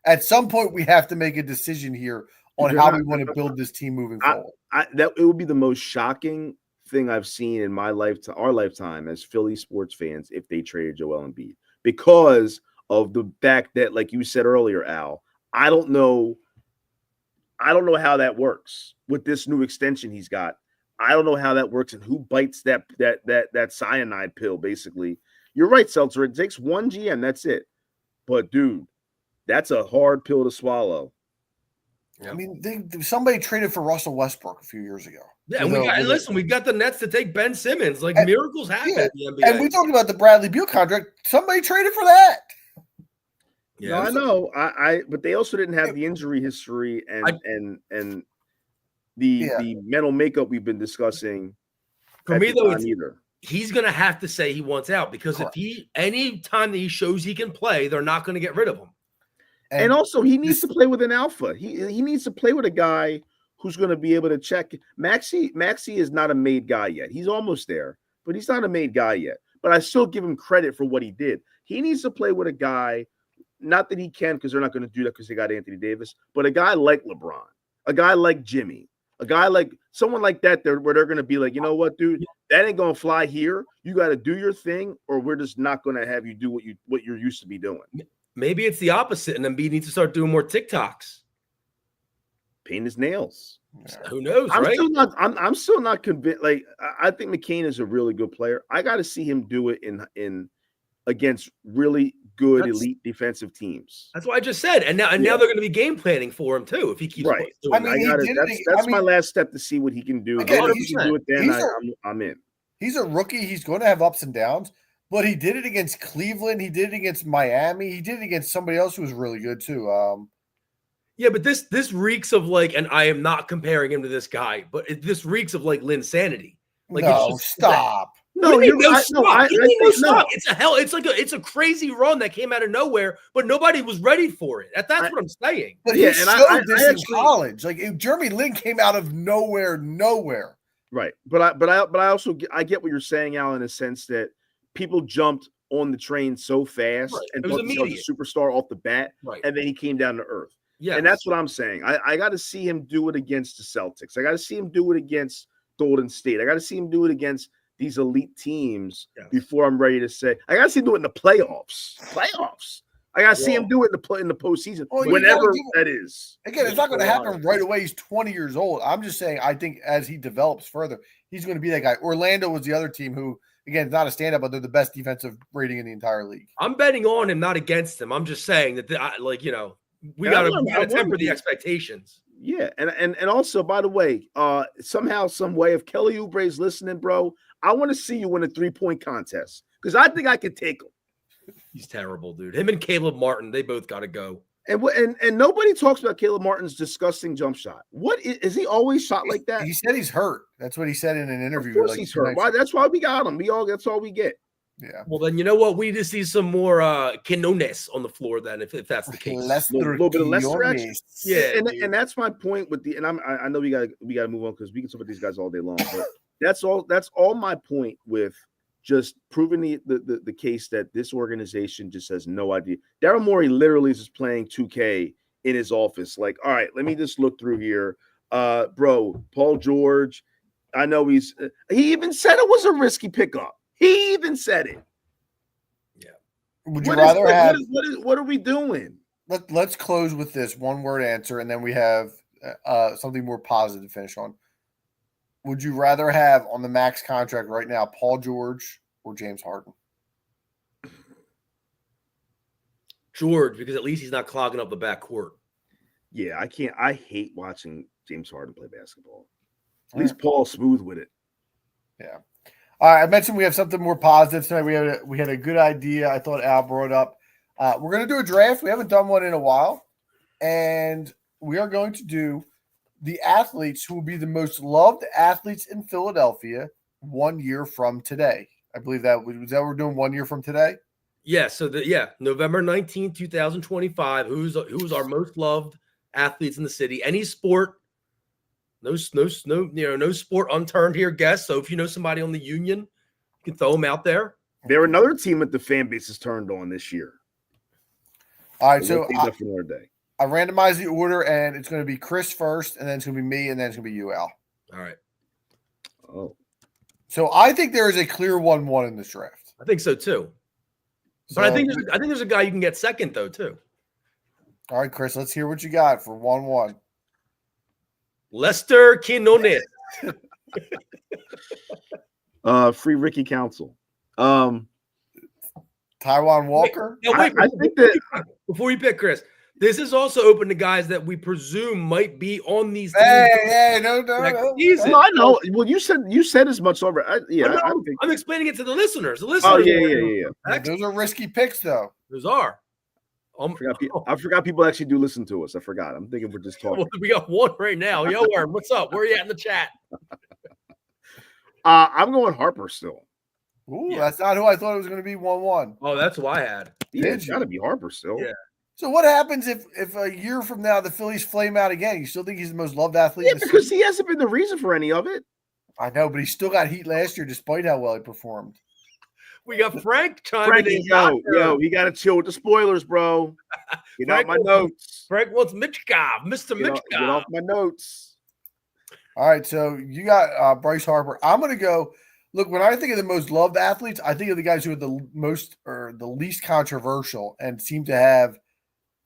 At some point, we have to make a decision here on You're how not- we want to build this team moving forward. That it would be the most shocking thing I've seen in my lifetime, our lifetime as Philly sports fans, if they traded Joel Embiid, because of the fact that, like you said earlier, Al, I don't know how that works with this new extension he's got. I don't know how that works and who bites that cyanide pill. Basically, you're right, Seltzer. It takes one GM. That's it. But dude, that's a hard pill to swallow. I mean, somebody traded for Russell Westbrook a few years ago. Yeah, and we got the Nets to take Ben Simmons. Like And- miracles happen yeah, in the NBA. And we talked about the Bradley Beal contract. Somebody traded for that. No, I know. But they also didn't have the injury history and the mental makeup we've been discussing. For at me, the though, time either. he's going to have to say he wants out because Correct. any time that he shows he can play, they're not going to get rid of him. And also, he needs to play with an alpha. He needs to play with a guy who's going to be able to check. Maxey is not a made guy yet. He's almost there, but he's not a made guy yet. But I still give him credit for what he did. He needs to play with a guy, not that he can because they're not going to do that because they got Anthony Davis, but a guy like LeBron, a guy like Jimmy, a guy like someone like that, where they're going to be like, you know what, dude, that ain't going to fly here. You got to do your thing, or we're just not going to have you do what you're used to be doing. Maybe it's the opposite, and Embiid needs to start doing more TikToks. Paint his nails. Who knows, I'm right? I'm still not convinced. Like, I think McCain is a really good player. I got to see him do it in against really good elite defensive teams. That's what I just said. And now they're going to be game planning for him too if he keeps right. doing I mean, that's my last step to see what he can do. Again, If he can do it, then I'm in. He's a rookie. He's going to have ups and downs, but he did it against Cleveland. He did it against Miami. He did it against somebody else who was really good too. Yeah, but this reeks of like, and I am not comparing him to this guy, but this reeks of like Linsanity. Like, no, stop. No, stop. It's a crazy run that came out of nowhere, but nobody was ready for it. That's what I'm saying. But he showed this in college. Like Jeremy Lin came out of nowhere. Right, but I also get what you're saying, Al, in a sense that people jumped on the train so fast and thought he was a superstar off the bat, and then he came down to earth. Yeah, and that's what I'm saying. I got to see him do it against the Celtics. I got to see him do it against Golden State. I got to see him do it against these elite teams before I'm ready to say. I got to see him do it in the playoffs. I got to see him do it in the postseason, whenever that is. Again, it's not going to happen right away. He's 20 years old. I'm just saying, I think as he develops further, he's going to be that guy. Orlando was the other team who, again, is not a stand-up, but they're the best defensive rating in the entire league. I'm betting on him, not against him. I'm just saying that, we got to temper the expectations. Yeah, and also, by the way, somehow, some way, if Kelly Oubre is listening, bro, I want to see you win a 3-point contest because I think I could take him. He's terrible, dude. Him and Caleb Martin, they both got to go. And nobody talks about Caleb Martin's disgusting jump shot. What is he always shot like that? He said he's hurt. That's what he said in an interview. Of course he's hurt. Why? That's why we got him. That's all we get. Yeah. Well, then you know what? We need to see some more Quinones on the floor. Then, if that's the case, a little bit of Lester action. Yeah, and that's my point with the. And I know we got to move on because we can talk about these guys all day long. But that's all my point with just proving the case that this organization just has no idea. Daryl Morey literally is just playing 2K in his office. Like, all right, let me just look through here, bro. Paul George. I know he even said it was a risky pickup. He even said it. Yeah. Would you rather have? What are we doing? Let's close with this one-word answer, and then we have something more positive to finish on. Would you rather have on the max contract right now Paul George or James Harden? George, because at least he's not clogging up the backcourt. Yeah, I can't. I hate watching James Harden play basketball. At least Paul's smooth with it. Yeah. All right, I mentioned we have something more positive tonight. We had a good idea. I thought Al brought up. We're going to do a draft. We haven't done one in a while, and we are going to do the athletes who will be the most loved athletes in Philadelphia 1 year from today. I believe that was that we're doing 1 year from today. Yeah. So November 19, 2025. Who's our most loved athletes in the city? Any sport. No sport unturned here, guess. So if you know somebody on the Union, you can throw them out there. They're another team that the fan base has turned on this year. All right, so I randomized the order, and it's going to be Chris first, and then it's going to be me, and then it's going to be you, Al. All right. Oh. So I think there is a clear 1-1 in this draft. I think so too. But I think there's a guy you can get second though too. All right, Chris, let's hear what you got for 1-1. Lester Quinones. Free Ricky Council. Taiwan Walker. Wait, I think that before you pick Chris, this is also open to guys that we presume might be on these teams. Hey, no. No, I know. Well, you said as much over. I'm explaining it to the listeners. Oh yeah. Those are risky picks, though. Those are. I forgot people actually do listen to us. I forgot. I'm thinking we're just talking. Well, we got one right now. Yo, Worm, what's up? Where are you at in the chat? I'm going Harper still. Ooh, that's not who I thought it was going to be 1-1. Oh, that's who I had. Yeah, it's got to be Harper still. Yeah. So what happens if a year from now the Phillies flame out again? You still think he's the most loved athlete? Yeah, because he hasn't been the reason for any of it. I know, but he still got heat last year despite how well he performed. We got Frank chiming Frankie, in. yo, you got to chill with the spoilers, bro. Get out my notes. Frank wants Mitchkov, Mr. Get Mitchkov. off my notes. All right, so you got Bryce Harper. I'm going to go. Look, when I think of the most loved athletes, I think of the guys who are the most or the least controversial and seem to have,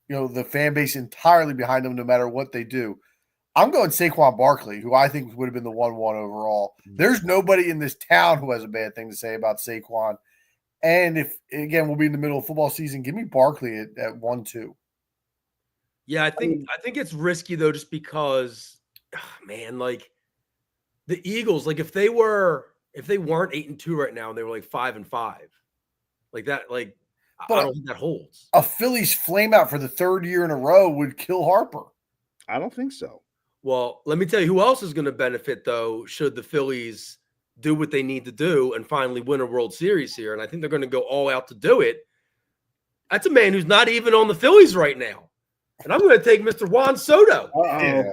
the fan base entirely behind them no matter what they do. I'm going Saquon Barkley, who I think would have been the 1-1 overall. There's nobody in this town who has a bad thing to say about Saquon. And if, again, we'll be in the middle of football season, give me Barkley at 1-2. Yeah, I think it's risky, though, just because, man, like the Eagles, like if they weren't 8-2 right now and they were like 5-5, like that, like But I don't think that holds. A Phillies flame out for the third year in a row would kill Harper. I don't think so. Well, let me tell you who else is going to benefit, though, should the Phillies do what they need to do and finally win a World Series here. And I think they're going to go all out to do it. That's a man who's not even on the Phillies right now. And I'm going to take Mr. Juan Soto. Uh-oh.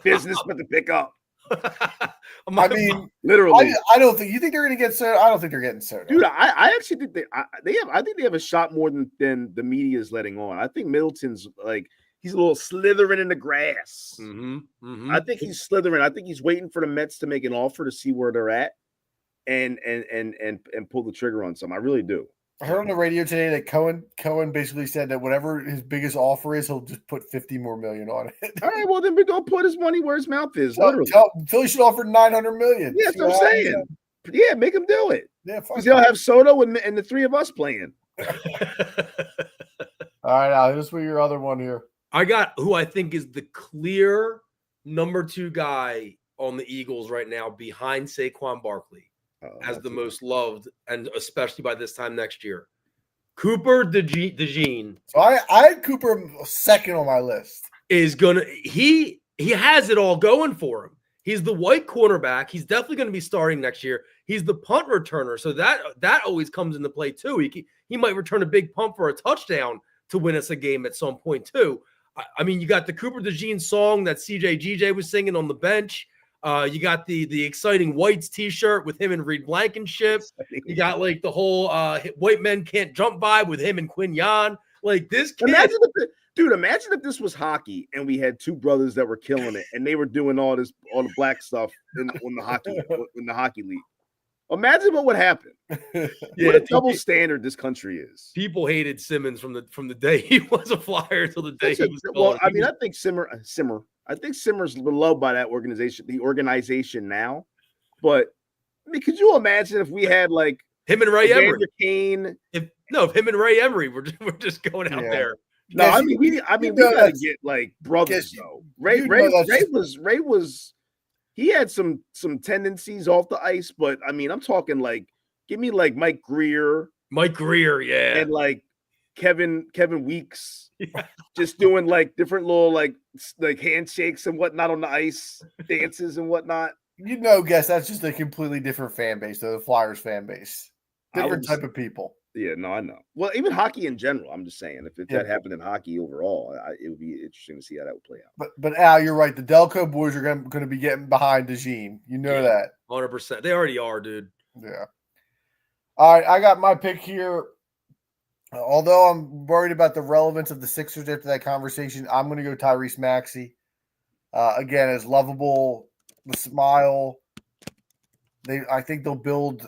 Business with the pickup. I mean, literally. I don't think – you think they're going to get Soto? I don't think they're getting Soto. Dude, I actually think I think they have a shot more than the media is letting on. I think Middleton's like – he's a little slithering in the grass. I think he's slithering. I think he's waiting for the Mets to make an offer to see where they're at and pull the trigger on some. I really do. I heard on the radio today that Cohen basically said that whatever his biggest offer is, he'll just put $50 million more on it. All right, well then we're gonna put his money where his mouth is. Literally, Philly should offer $900 million. Yeah, that's what I'm saying. Yeah, make him do it. Yeah, because they'll have Soto and the three of us playing. All right, now this was your other one here. I got who I think is the clear number 2 guy on the Eagles right now behind Saquon Barkley as the most loved, and especially by this time next year. Cooper DeJean. So I had Cooper second on my list. Is gonna he has it all going for him. He's the white cornerback. He's definitely going to be starting next year. He's the punt returner, so that always comes into play too. He might return a big punt for a touchdown to win us a game at some point too. I mean, you got the Cooper DeJean song that CJ GJ was singing on the bench. You got the exciting Whites T-shirt with him and Reed Blankenship. You got like the whole white men can't jump vibe with him and Quinyon. Like this kid. Imagine if this was hockey and we had 2 brothers that were killing it and they were doing all the black stuff in the hockey league. Imagine what would happen. What a double standard this country is. People hated Simmons from the day he was a Flyer till the day he was. Well, I mean, I think Simmer. I think Simmer's beloved by that organization, the organization now. But I mean, could you imagine if we had like him and Ray Emery, Kane? If him and Ray Emery were just going out there. No, I mean, we gotta get like brothers though. Ray was. He had some tendencies off the ice, but I mean, I'm talking like, give me like Mike Greer, yeah, and like Kevin Weeks, just doing like different little like handshakes and whatnot on the ice, dances and whatnot. Guess that's just a completely different fan base, though, the Flyers fan base, different type of people. Yeah, no, I know. Well, even hockey in general, I'm just saying, if that happened in hockey overall, it would be interesting to see how that would play out. But Al, you're right. The Delco boys are going to be getting behind DeJean. that 100%. They already are, dude. Yeah. All right, I got my pick here. Although I'm worried about the relevance of the Sixers after that conversation, I'm going to go Tyrese Maxey. Again, as lovable, the smile. I think they'll build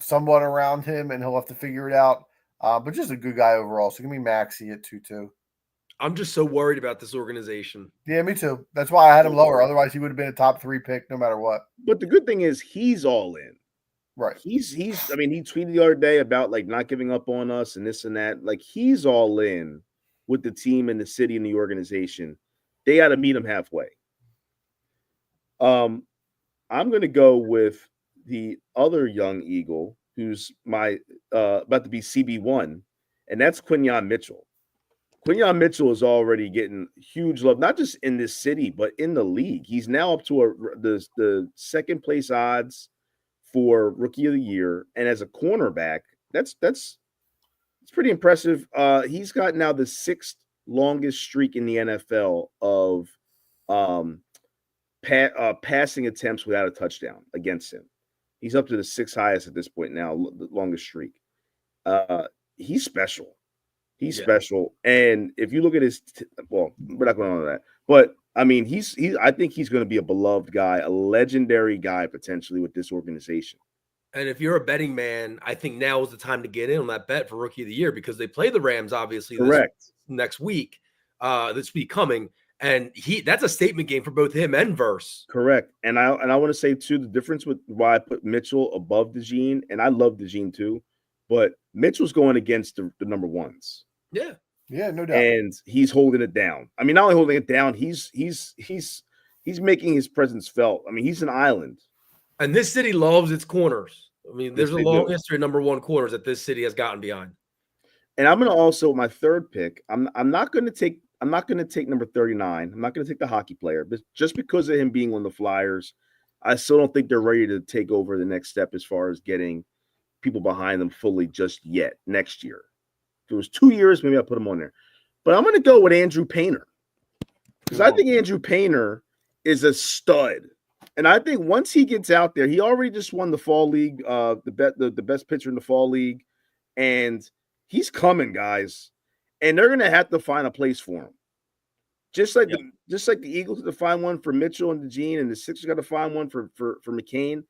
somewhat around him, and he'll have to figure it out. But just a good guy overall. So give me Maxey at 2-2. I'm just so worried about this organization. Yeah, me too. That's why I had him lower. Otherwise, he would have been a top 3 pick no matter what. But the good thing is he's all in. Right. He's I mean, he tweeted the other day about like not giving up on us and this and that. Like he's all in with the team and the city and the organization. They got to meet him halfway. I'm going to go with the other young Eagle who's about to be CB1, and that's Quinyon Mitchell. Quinyon Mitchell is already getting huge love, not just in this city, but in the league. He's now up to the second place odds for Rookie of the Year, and as a cornerback, that's pretty impressive. He's got now the 6th longest streak in the NFL of passing attempts without a touchdown against him. He's up to the 6th highest at this point now, the longest streak. He's special. He's special. And if you look at his, well, we're not going on to that, but I mean, I think he's going to be a beloved guy, a legendary guy potentially with this organization. And if you're a betting man, I think now is the time to get in on that bet for Rookie of the Year because they play the Rams obviously next week, this week coming, and that's a statement game for both him and Verse. Correct. And I want to say too, the difference with why I put Mitchell above DeJean, and I love DeJean too, but Mitchell's going against the number ones. Yeah. Yeah, no doubt. And he's holding it down. I mean, not only holding it down, he's making his presence felt. I mean, he's an island. And this city loves its corners. I mean, there's Yes, a long history of number one corners that this city has gotten behind. And I'm going to also, my third pick, I'm not going to take number 39. I'm not going to take the hockey player, but just because of him being on the Flyers, I still don't think they're ready to take over the next step as far as getting people behind them fully just yet next year. If it was 2 years, maybe I'll put him on there. But I'm going to go with Andrew Painter because I think Andrew Painter is a stud. And I think once he gets out there, he already just won the fall league, the best pitcher in the fall league, and he's coming, guys. And they're gonna have to find a place for him, just like the Eagles had to find one for Mitchell and DeJean, and the Sixers got to find one for McCain.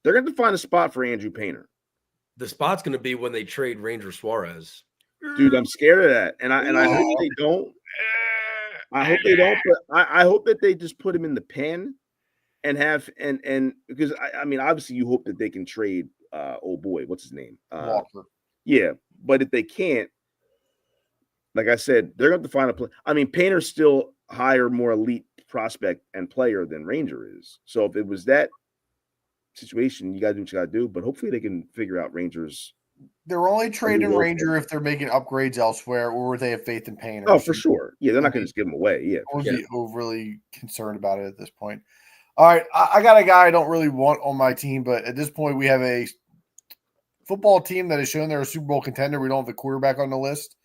They're going to find a spot for Andrew Painter. The spot's going to be when they trade Ranger Suarez. Dude, I'm scared of that, and I hope they don't. I hope they don't, but I hope that they just put him in the pen. And have and because I mean obviously you hope that they can trade old boy, what's his name? Walker. Yeah, but if they can't, like I said, they're going to have to find a play. I mean, Painter's still higher, more elite prospect and player than Ranger is. So if it was that situation, you got to do what you got to do. But hopefully they can figure out Rangers. They're only trading Ranger if they're making upgrades elsewhere or they have faith in Painter. Oh, for sure. Yeah, they're not going to just give him away. Yeah, I wouldn't be overly concerned about it at this point. All right, I got a guy I don't really want on my team, but at this point we have a football team that has shown they're a Super Bowl contender. We don't have the quarterback on the list.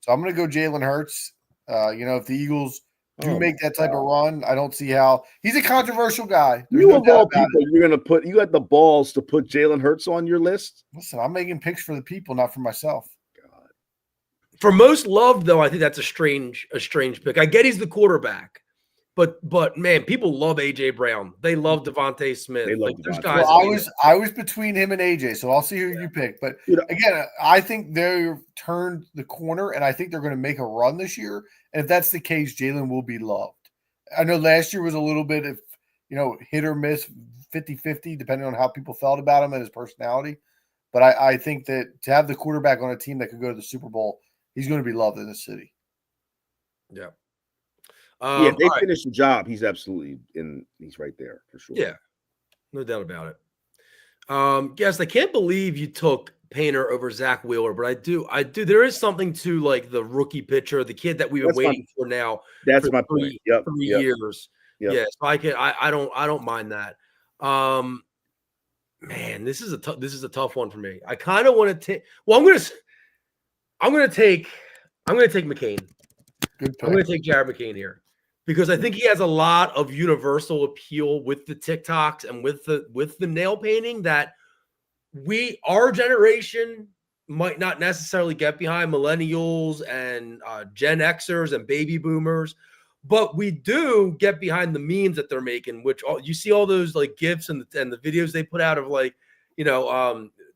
So I'm going to go Jalen Hurts. If the Eagles do make that type of run, I don't see how. He's a controversial guy. There's no of all people, you're going to you got the balls to put Jalen Hurts on your list? Listen, I'm making picks for the people, not for myself. God. For most loved, though, I think that's a strange pick. I get he's the quarterback. But man, people love AJ Brown. They love Devontae Smith. They love there's Devontae. guys. Well, I was between him and AJ, so I'll see who you pick. But again, I think they've turned the corner, and I think they're going to make a run this year. And if that's the case, Jalen will be loved. I know last year was a little bit of hit or miss, 50-50, depending on how people felt about him and his personality. But I think that to have the quarterback on a team that could go to the Super Bowl, he's going to be loved in the city. Yeah. If they finish the job, he's absolutely he's right there for sure. Yeah, no doubt about it. Guess I can't believe you took Painter over Zach Wheeler, but I do. There is something to like the rookie pitcher, the kid that we've been waiting for now. That's for my point. Yep. 3 years. Yep. Yeah, so I don't mind that. Man, this is a tough one for me. I kind of want to take. Well, I'm gonna take McCain. Good pick. I'm going to take Jared McCain here because I think he has a lot of universal appeal with the TikToks and with the nail painting that our generation might not necessarily get behind, millennials and Gen Xers and baby boomers, but we do get behind the memes that they're making, which you see all those like GIFs and the videos they put out of like,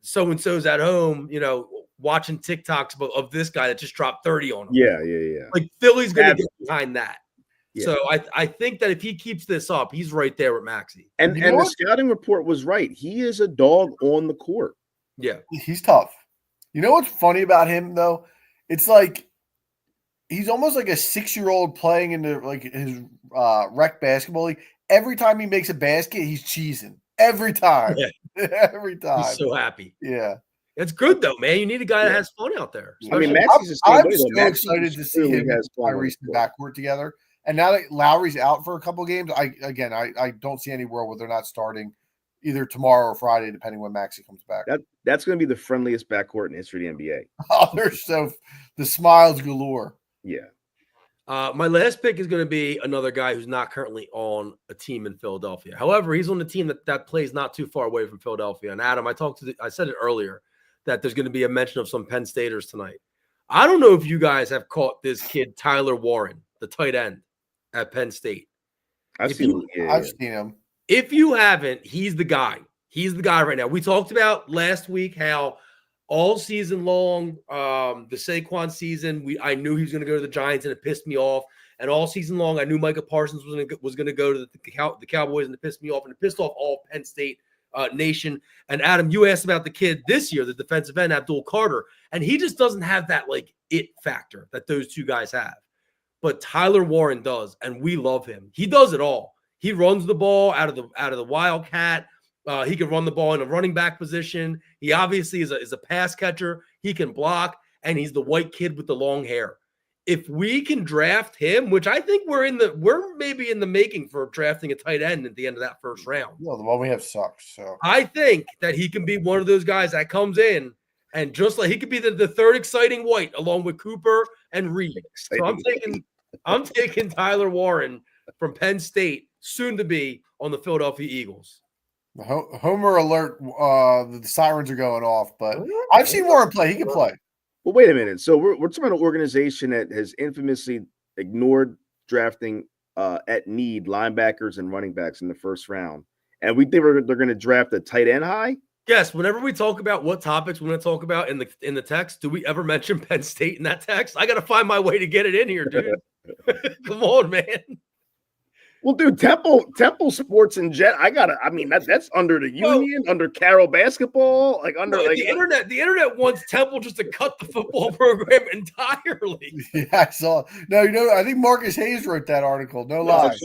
so-and-so's at home, watching TikToks of this guy that just dropped 30 on him. Yeah. Like Philly's going to get behind that. Yeah. So I think that if he keeps this up, he's right there with Maxey. And the scouting report was right. He is a dog on the court. Yeah. He's tough. You know what's funny about him, though? It's like he's almost like a 6-year-old playing into like his rec basketball league. Every time he makes a basket, he's cheesing. Every time. Yeah. Every time. He's so happy. Yeah. It's good, though, man. You need a guy that has fun out there. I mean, Maxey's the same way, though. I'm so excited to see him and Tyrese in the backcourt together. And now that Lowry's out for a couple of games, I don't see any world where they're not starting either tomorrow or Friday, depending when Maxey comes back. That's going to be the friendliest backcourt in history of the NBA. Oh, they're the smiles galore. Yeah. My last pick is going to be another guy who's not currently on a team in Philadelphia. However, he's on the team that plays not too far away from Philadelphia. And Adam, I said it earlier that there's going to be a mention of some Penn Staters tonight. I don't know if you guys have caught this kid, Tyler Warren, the tight end at Penn State. I've seen him. If you haven't, he's the guy. He's the guy right now. We talked about last week how all season long, the Saquon season, I knew he was going to go to the Giants, and it pissed me off. And all season long, I knew Micah Parsons was going to go to the Cowboys, and it pissed me off, and it pissed off all Penn State nation. And Adam, you asked about the kid this year, the defensive end, Abdul Carter, and he just doesn't have that like it factor that those two guys have. But Tyler Warren does, and we love him. He does it all. He runs the ball out of the Wildcat. He can run the ball in a running back position. He obviously is a pass catcher. He can block, and he's the white kid with the long hair. If we can draft him, which I think we're maybe in the making for drafting a tight end at the end of that first round. No, the one we have sucks. So I think that he can be one of those guys that comes in and just like he could be the third exciting white along with Cooper and Reed. So I'm taking Tyler Warren from Penn State, soon to be on the Philadelphia Eagles. Homer alert! The sirens are going off, but I've seen Warren play. He can play. Well, wait a minute. So we're talking about an organization that has infamously ignored drafting at need linebackers and running backs in the first round, and we think they're going to draft a tight end high. Yes. Whenever we talk about what topics we're going to talk about in the text, do we ever mention Penn State in that text? I got to find my way to get it in here, dude. Come on, man. Well, dude, Temple Sports and Jet. That's under the Union, under Carroll basketball, the internet wants Temple just to cut the football program entirely. Yeah, I saw. No, I think Marcus Hayes wrote that article. No lies.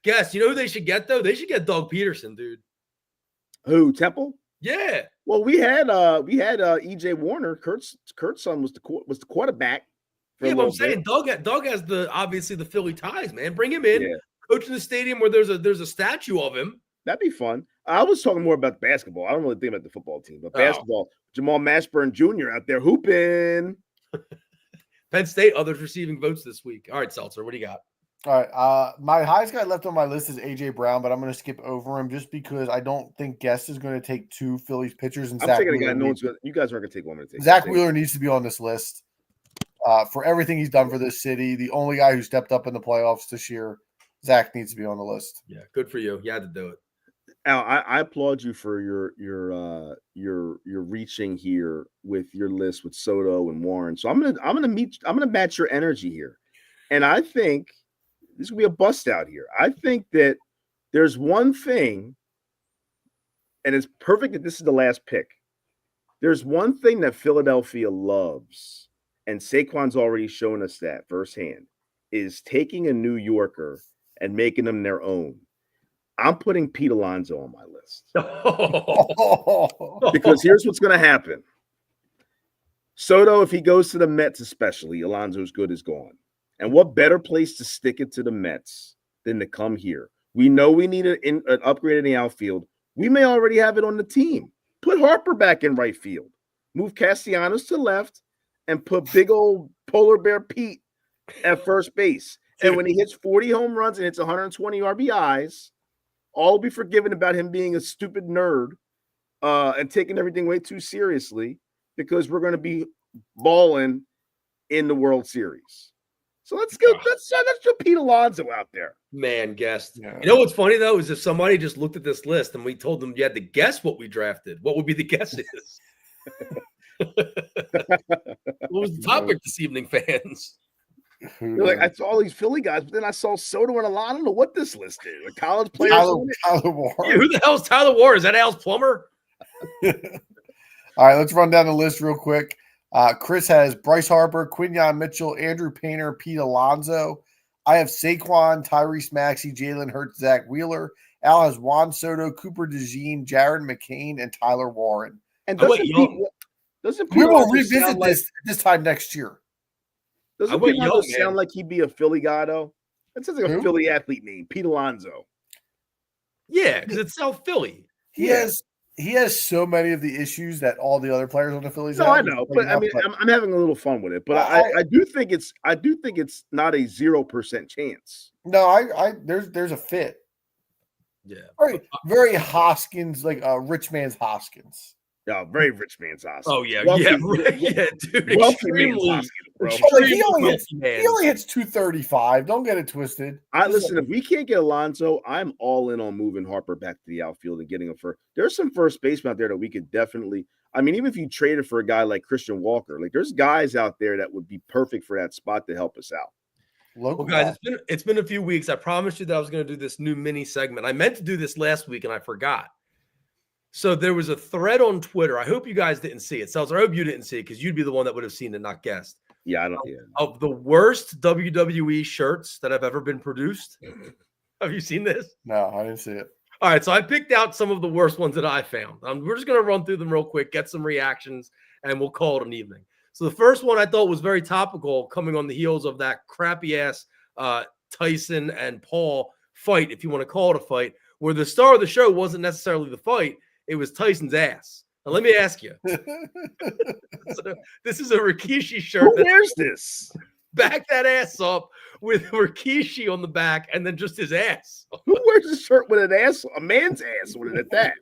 Guess you know who they should get though? They should get Doug Peterson, dude. Who, Temple? Yeah. Well, we had EJ Warner. Kurt's son was the quarterback. Yeah, but I'm saying Doug has obviously the Philly ties, man. Bring him in. Yeah. Coach in the stadium where there's a statue of him. That'd be fun. I was talking more about basketball. I don't really think about the football team, but basketball. Jamal Mashburn Jr. out there hooping. Penn State, others receiving votes this week. All right, Seltzer, what do you got? All right. My highest guy left on my list is AJ Brown, but I'm going to skip over him just because I don't think Guest is going to take two Phillies pitchers. And I'm taking a guy. You guys aren't going to take one. Zach Wheeler needs to be on this list for everything he's done for this city. The only guy who stepped up in the playoffs this year. Zach needs to be on the list. Yeah, good for you. You had to do it. Al, I applaud you for your reaching here with your list with Soto and Warren. So I'm gonna match your energy here, and I think this will be a bust out here. I think that there's one thing, and it's perfect that this is the last pick. There's one thing that Philadelphia loves, and Saquon's already shown us that firsthand, is taking a New Yorker and making them their own. I'm putting Pete Alonso on my list. Because here's what's going to happen. Soto, if he goes to the Mets especially, Alonso's good is gone. And what better place to stick it to the Mets than to come here? We know we need an upgrade in the outfield. We may already have it on the team. Put Harper back in right field. Move Castellanos to left and put big old polar bear Pete at first base. And when he hits 40 home runs and hits 120 RBIs, all will be forgiven about him being a stupid nerd and taking everything way too seriously because we're going to be balling in the World Series. So let's go Pete Alonso out there. Man, Guest. Yeah. You know what's funny, though, is if somebody just looked at this list and we told them you had to guess what we drafted, what would be the guesses? What was the topic this evening, fans? Like I saw all these Philly guys, but then I saw Soto and Alonso. I don't know what this list is. Like college players. Tyler Warren. Yeah, who the hell's Tyler Warren? Is that Al's plumber? All right, let's run down the list real quick. Chris has Bryce Harper, Quinyon Mitchell, Andrew Painter, Pete Alonso. I have Saquon, Tyrese Maxey, Jalen Hurts, Zach Wheeler. Al has Juan Soto, Cooper DeJean, Jared McCain, and Tyler Warren. And we will revisit this time next year. Doesn't Pete Alonso sound like he'd be a Philly guy, though? That sounds like a Philly athlete name, Pete Alonso. Yeah, because it's South Philly. He has he has so many of the issues that all the other players on the Phillies No, have. I know, but I mean, I'm having a little fun with it. But Well, I do think it's not a 0% chance. no, I there's a fit. Yeah. Very Hoskins, like rich man's Hoskins. Yeah, very rich man's Oscar. Oh yeah, Wealthy- yeah, right, yeah, dude. Wealthy man's Extremely, Oscar, bro. Like, he extremely only wealthy man. He only hits 235. Don't get it twisted. Listen, if we can't get Alonso, I'm all in on moving Harper back to the outfield and getting him for. There's some first baseman out there that we could definitely. I mean, even if you traded for a guy like Christian Walker, like there's guys out there that would be perfect for that spot to help us out. Local Well, guys, it's been a few weeks. I promised you that I was going to do this new mini segment. I meant to do this last week and I forgot. So there was a thread on Twitter. I hope you guys didn't see it. Seltzer, I hope you didn't see it because you'd be the one that would have seen it, not guessed. Yeah, I don't. Yeah, Of the worst WWE shirts that have ever been produced. Have you seen this? No, I didn't see it. All right, so I picked out some of the worst ones that I found. We're just going to run through them real quick, get some reactions, and we'll call it an evening. So the first one I thought was very topical, coming on the heels of that crappy-ass Tyson and Paul fight, if you want to call it a fight, where the star of the show wasn't necessarily the fight, it was Tyson's ass. Now, let me ask you. So, this is a Rikishi shirt. who wears this? Back that ass up with Rikishi on the back and then just his ass. Who wears a shirt with an ass, a man's ass on it at that?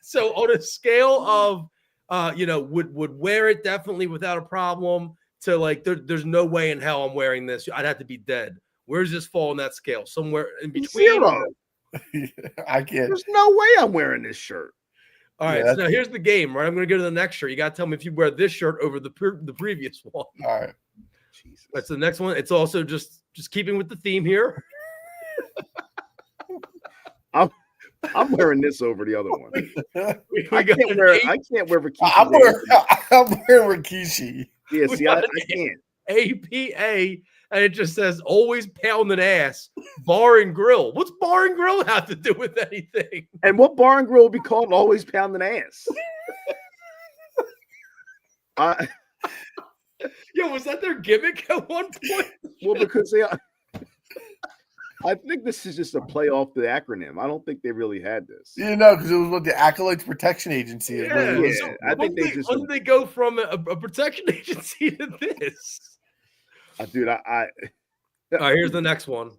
So on a scale of would wear it definitely without a problem to like there's no way in hell I'm wearing this. I'd have to be dead. Where does this fall on that scale? Somewhere in between. 0. I can't. There's no way I'm wearing this shirt. All right. Yeah, So now here's the game, right? I'm going to go to the next shirt. You got to tell me if you wear this shirt over the previous one. All right. Jesus. That's the next one. It's also just keeping with the theme here. I'm wearing this over the other one. We I got can't an wear Rikishi. I'm wearing Rikishi. Yeah, we see, got I an can't. APA, and it just says always pounding ass, bar and grill. What's bar and grill have to do with anything? And what bar and grill would be called always pounding ass? Yo, was that their gimmick at one point? Well, because I think this is just a play off the acronym. I don't think they really had this. You know, because it was what the Acolytes Protection Agency is. Yeah, Really. so I think when did they go from a protection agency to this? Dude, All right, here's the next one.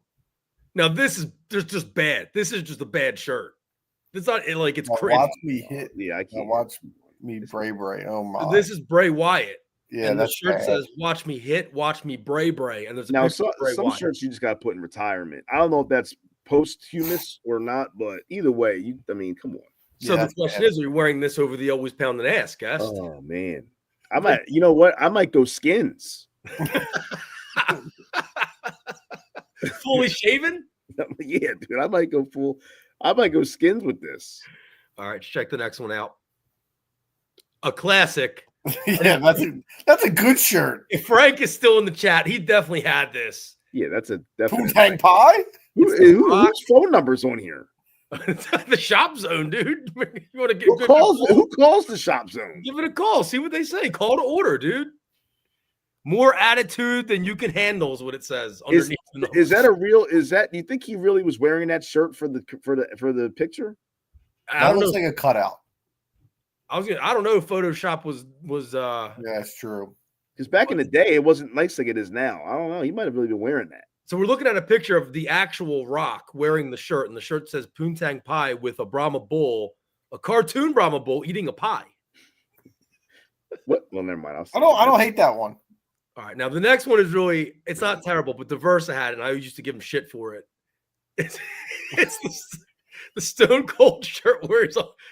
Now this is just bad. This is just a bad shirt. It's not like it's Now crazy. watch me hit. yeah, I Now can't. watch me Bray Bray. Oh my. This is Bray Wyatt. yeah, and the that's shirt bad. says "Watch me hit, watch me Bray Bray," and there's a Now, picture of Bray some Wyatt. shirts you just got to put in retirement. I don't know if that's posthumous or not, but either way, I mean, come on. So Yeah, the that's question bad. is, are you wearing this over the always pounding ass, guest? Oh man, I might. You know what? I might go skins. Fully shaven? Yeah, dude, I might go full. I might go skins with this. All right, check the next one out. A classic. Yeah, that's a good shirt. If Frank is still in the chat, he definitely had this. Yeah, that's a definite. Poontang Pie. Whose phone number's on here? The shop zone, dude. You want to get Who good calls the shop zone? Give it a call. See what they say. Call to order, dude. More attitude than you can handle is what it says underneath the numbers. Is that a real? Is that? Do you think he really was wearing that shirt for the picture? I That don't looks know. like a cutout. I don't know if Photoshop was Yeah, it's true. Because back in the day, it wasn't nice like it is now. I don't know. He might have really been wearing that. So we're looking at a picture of the actual Rock wearing the shirt, and the shirt says Poontang Pie with a Brahma Bull, a cartoon Brahma Bull eating a pie. What? Well, never mind. I don't hate that one. All right, now the next one is it's not terrible, but the Versa had it, and I used to give him shit for it. It's the Stone Cold shirt where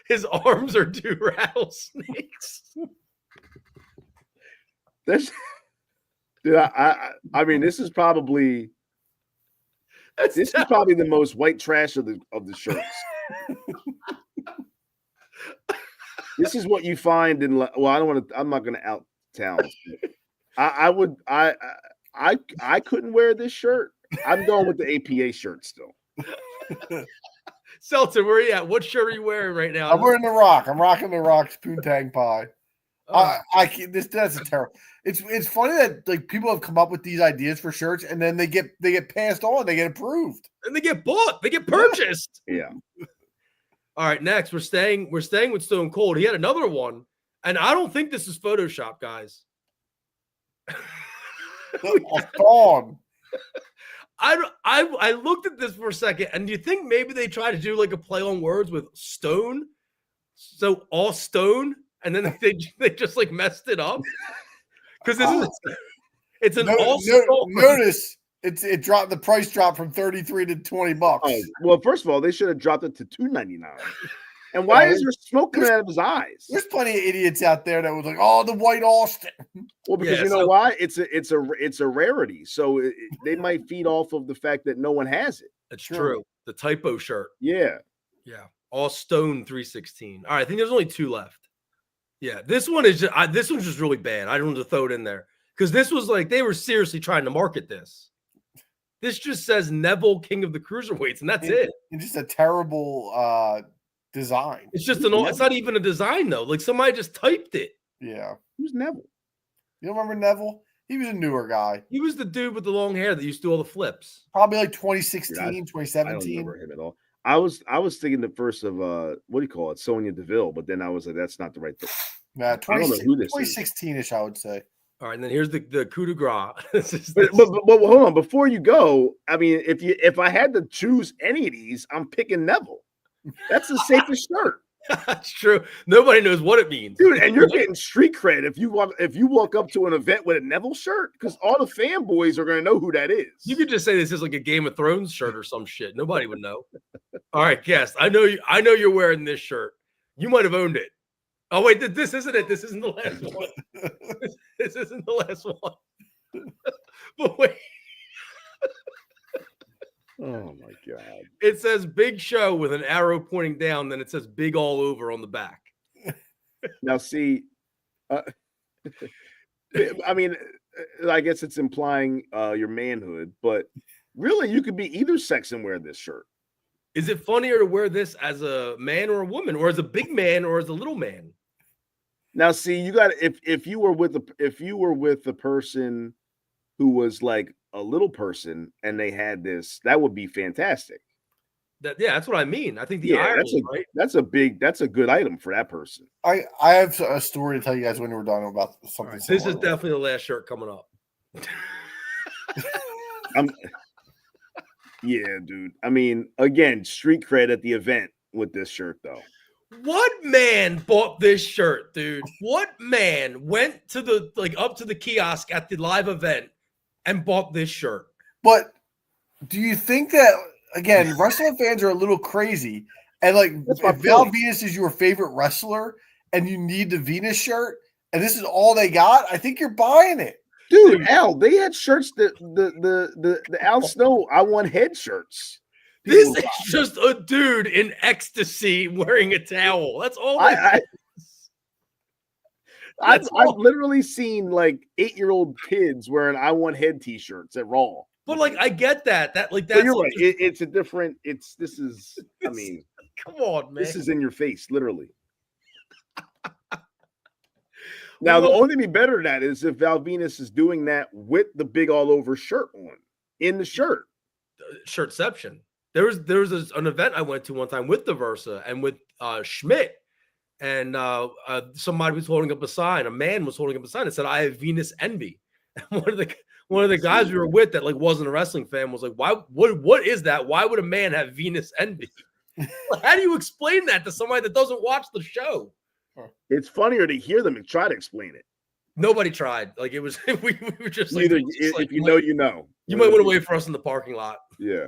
his arms are two rattlesnakes. This, dude, I mean, this is probably the most white trash of the shirts. This is what you find in. Well, I don't want to. I'm not going to out town. I couldn't wear this shirt. I'm going with the APA shirt still. Seltzer, where are you at? What shirt are you wearing right now? I'm wearing the Rock. I'm rocking the Rock's Poontang Pie. I can't, that's a terrible. It's funny that like people have come up with these ideas for shirts and then they get passed on, they get approved. And they get bought, they get purchased. Yeah. All right, next we're staying with Stone Cold. He had another one, and I don't think this is Photoshop, guys. Gone. I looked at this for a second, and do you think maybe they tried to do like a play on words with stone? So all stone, and then they just like messed it up because it's an all stone. Notice it dropped. The price dropped from $33 to $20. Oh, well, first of all, they should have dropped it to $2.99. And why is there smoke coming out of his eyes? There's plenty of idiots out there that was like, "Oh, the white Austin." Well, because Yeah, you know why? It's a rarity, so they might feed off of the fact that no one has it. It's Sure. true. The typo shirt. Yeah. Yeah. All stone 316. All right, I think there's only 2 left. Yeah, this one is this one's just really bad. I don't want to throw it in there because this was like they were seriously trying to market this. This just says Neville, King of the Cruiserweights, and that's it. It's just a terrible design. It's just it's not even a design though. Like somebody just typed it. Yeah. Who's Neville? You don't remember Neville? He was a newer guy. He was the dude with the long hair that used to do all the flips. Probably like 2016, I don't 2017. remember him at all. I was thinking at first of what do you call it, Sonya Deville, but then I was like, that's not the right thing. Yeah, I don't know who this is. 2016-ish, I would say. All right, and then here's the coup de grace. But hold on, before you go, I mean, if I had to choose any of these, I'm picking Neville. That's the safest shirt. That's true. Nobody knows what it means, Dude, and you're getting street cred if you walk up to an event with a Neville shirt, because all the fanboys are gonna know who that is. You could just say this is like a Game of Thrones shirt or some shit. Nobody would know. All right, guest. I know you're wearing this shirt. You might have owned it. Oh wait, this isn't it. This isn't the last one. This isn't the last one. But wait, Oh my god. it says Big Show with an arrow pointing down. Then it says Big all over on the back. Now see, I mean, I guess it's implying your manhood, but really you could be either sex and wear this shirt. Is it funnier to wear this as a man or a woman, or as a big man or as a little man? Now, see, you got if you were with the person who was like a little person and they had this, that would be fantastic. That's what I mean. I think the irony, right? That's a good item for that person. I have a story to tell you guys when we're done about something. This is similar. definitely the last shirt coming up. Yeah, dude. I mean, again, street cred at the event with this shirt, though. What man bought this shirt, dude? What man went to the up to the kiosk at the live event and bought this shirt? But do you think that again, wrestling fans are a little crazy, and like if Val Venus is your favorite wrestler and you need the Venus shirt, and this is all they got, I think you're buying it. Dude, Al, they had shirts that the Al Snow I Want Head shirts. This is just a dude in ecstasy wearing a towel. That's all. I've literally seen like 8-year-old kids wearing I Want Head t-shirts at Raw. But like, I get that. That's but you're right. It's a different. I mean, come on, man. This is in your face, literally. Now, the only thing be better than that is if Val Venus is doing that with the big all over shirt on in the shirt. Shirtception. There was an event I went to one time with the Versa and with Schmidt, and somebody was holding up a sign. A man was holding up a sign that said, "I have Venus envy." And one of the guys we were with that like wasn't a wrestling fan was like, "Why? What is that? Why would a man have Venus envy?" How do you explain that to somebody that doesn't watch the show? It's funnier to hear them and try to explain it. Nobody tried. Like it was, we were just like, if you know, you know. You might want to wait for us in the parking lot. Yeah.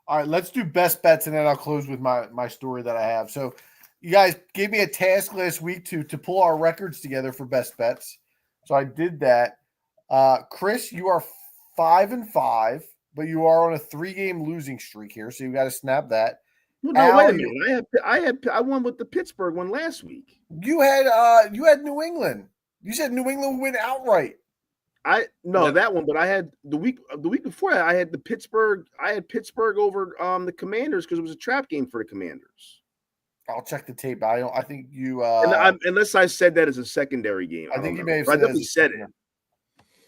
All right, let's do best bets, and then I'll close with my story that I have. So, you guys gave me a task last week to pull our records together for best bets. So I did that. Chris, you are 5-5, but you are on a 3-game losing streak here, so you got to snap that. Well, no, wait a minute. I won with the Pittsburgh one last week. You had New England. You said New England would win outright. That one, but I had the week before I had the Pittsburgh. I had Pittsburgh over the Commanders because it was a trap game for the Commanders. I'll check the tape. I think you unless I said that as a secondary game. I think you may have said said it.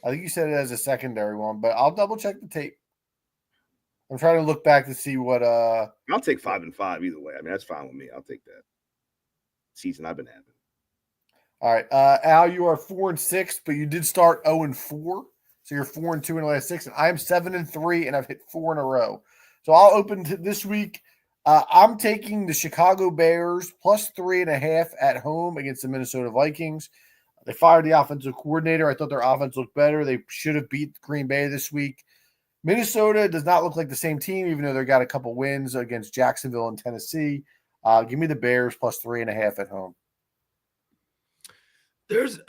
I think you said it as a secondary one, but I'll double check the tape. I'm trying to look back to see what. I'll take 5-5 either way. I mean, that's fine with me. I'll take that season I've been having. All right, Al, you are 4-6, but you did start 0-4, so you're 4-2 in the last 6, and I'm 7-3, and I've hit 4 in a row. So I'll open this week. I'm taking the Chicago Bears plus 3.5 at home against the Minnesota Vikings. They fired the offensive coordinator. I thought their offense looked better. They should have beat Green Bay this week. Minnesota does not look like the same team, even though they got a couple wins against Jacksonville and Tennessee. Give me the Bears plus 3.5 at home. There's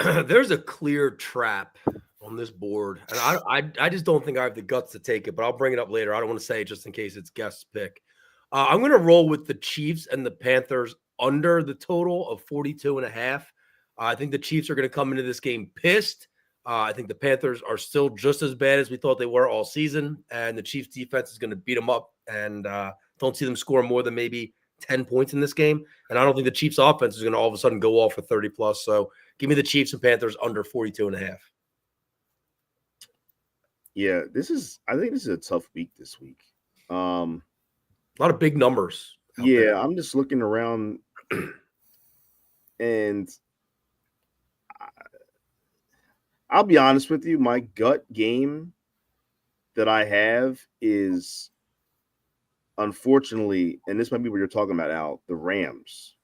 a clear trap on this board, and I just don't think I have the guts to take it, but I'll bring it up later. I don't want to say it just in case it's guest pick. I'm going to roll with the Chiefs and the Panthers under the total of 42.5. I think the Chiefs are going to come into this game pissed. I think the Panthers are still just as bad as we thought they were all season, and the Chiefs defense is going to beat them up, and don't see them score more than maybe 10 points in this game. And I don't think the Chiefs offense is going to all of a sudden go off for 30 plus. So give me the Chiefs and Panthers under 42.5. Yeah, I think this is a tough week this week. A lot of big numbers. Yeah, I'm just looking around and I'll be honest with you, my gut game that I have is, unfortunately, and this might be what you're talking about, Al, the Rams.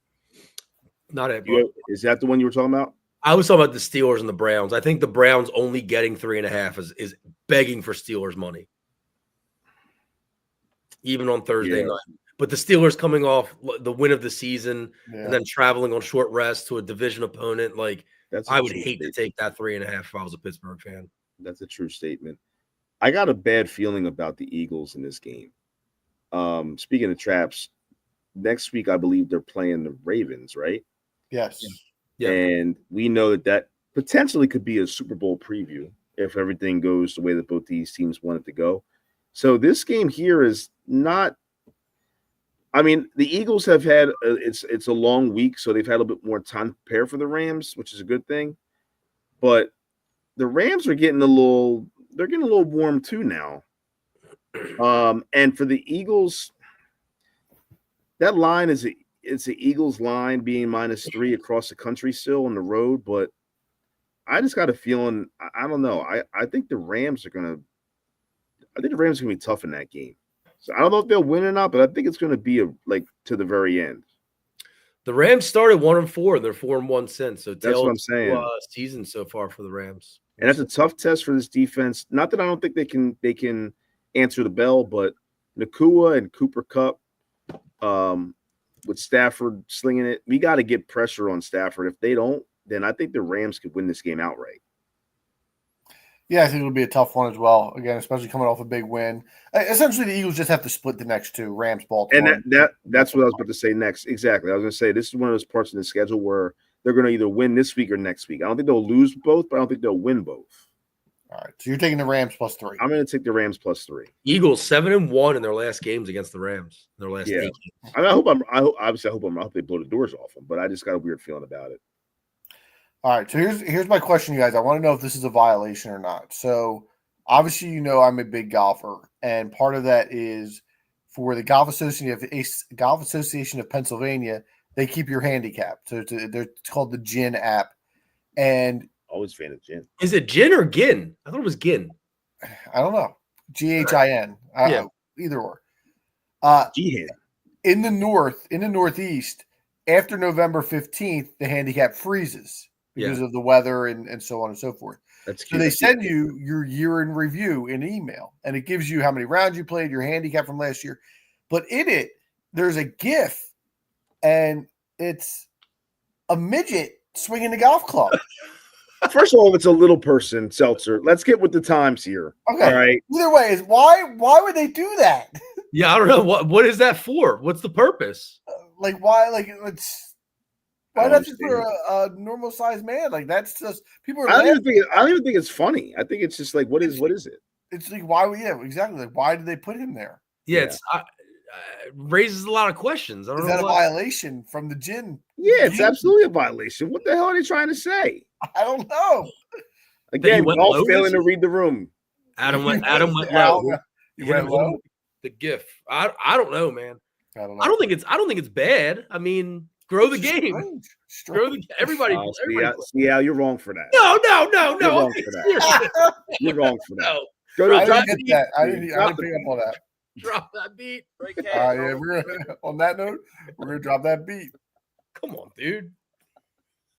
Not it. Is that the one you were talking about? I was talking about the Steelers and the Browns. I think the Browns only getting 3.5 is begging for Steelers money, even on Thursday night. But the Steelers coming off the win of the season and then traveling on short rest to a division opponent, like I would hate to take that 3.5 if I was a Pittsburgh fan. That's a true statement. I got a bad feeling about the Eagles in this game. Speaking of traps, next week I believe they're playing the Ravens, right? Yes. Yeah. And we know that potentially could be a Super Bowl preview if everything goes the way that both these teams want it to go. So this game here is not – I mean, the Eagles have had it's a long week, so they've had a bit more time to prepare for the Rams, which is a good thing. But the Rams are getting a little warm too now. And for the Eagles, that line it's the Eagles line being -3 across the country still on the road, but I just got a feeling, I don't know. I think the Rams are gonna be tough in that game. So I don't know if they'll win or not, but I think it's gonna be to the very end. The Rams started 1-4, and they're 4-1 since. So that's what I'm saying. Season so far for the Rams, and that's a tough test for this defense. Not that I don't think they can answer the bell, but Nacua and Cooper Kupp, with Stafford slinging it, we got to get pressure on Stafford. If they don't, then I think the Rams could win this game outright. Yeah, I think it'll be a tough one as well. Again, especially coming off a big win. Essentially, the Eagles just have to split the next two, Rams, Baltimore. And that's what I was about to say next. Exactly. I was going to say this is one of those parts of the schedule where they're going to either win this week or next week. I don't think they'll lose both, but I don't think they'll win both. All right, so you're taking the Rams +3. I'm going to take the Rams +3. Eagles 7-1 in their last games against the Rams. Their last 8 games. I mean, I hope they blow the doors off them, but I just got a weird feeling about it. All right, so here's my question, you guys. I want to know if this is a violation or not. So obviously, you know, I'm a big golfer, and part of that is for the Golf Association of Pennsylvania. They keep your handicap. So it's called the GIN app, and always fan of Gin. Is it Gin or Gin? I thought it was Gin. I don't know. GHIN. Yeah. Either or. G-Hand. In the Northeast, after November 15th, the handicap freezes because of the weather and so on and so forth. That's so cute. they send you your year in review in email, and it gives you how many rounds you played, your handicap from last year. But in it, there's a GIF, and it's a midget swinging the golf club. First of all, it's a little person, Seltzer. Let's get with the times here. Okay. All right. Either way, is why would they do that? Yeah, I don't know what is that for. What's the purpose? Why not just for a normal sized man? Like that's just people are. I don't even think it's funny. I think it's just like what is it? It's like why? Yeah, exactly. Like why did they put him there? Yeah, it's raises a lot of questions. I don't know. Is that a violation from the GIN? Yeah, it's absolutely a violation. What the hell are they trying to say? I don't know. Again, we're all failing to read the room. Adam went low. You went low. the GIF. I don't know, man. I don't know. I don't think it's bad. I mean, grow the It's just game. strange. Grow the everybody. See how you're wrong for that. No. You're I'm wrong being for that. serious. You're wrong for that. No, Go to I drop didn't the get that. I didn't Drop pick up on that. drop that beat. Yeah, we're on that note. We're gonna drop that beat. Come on, dude.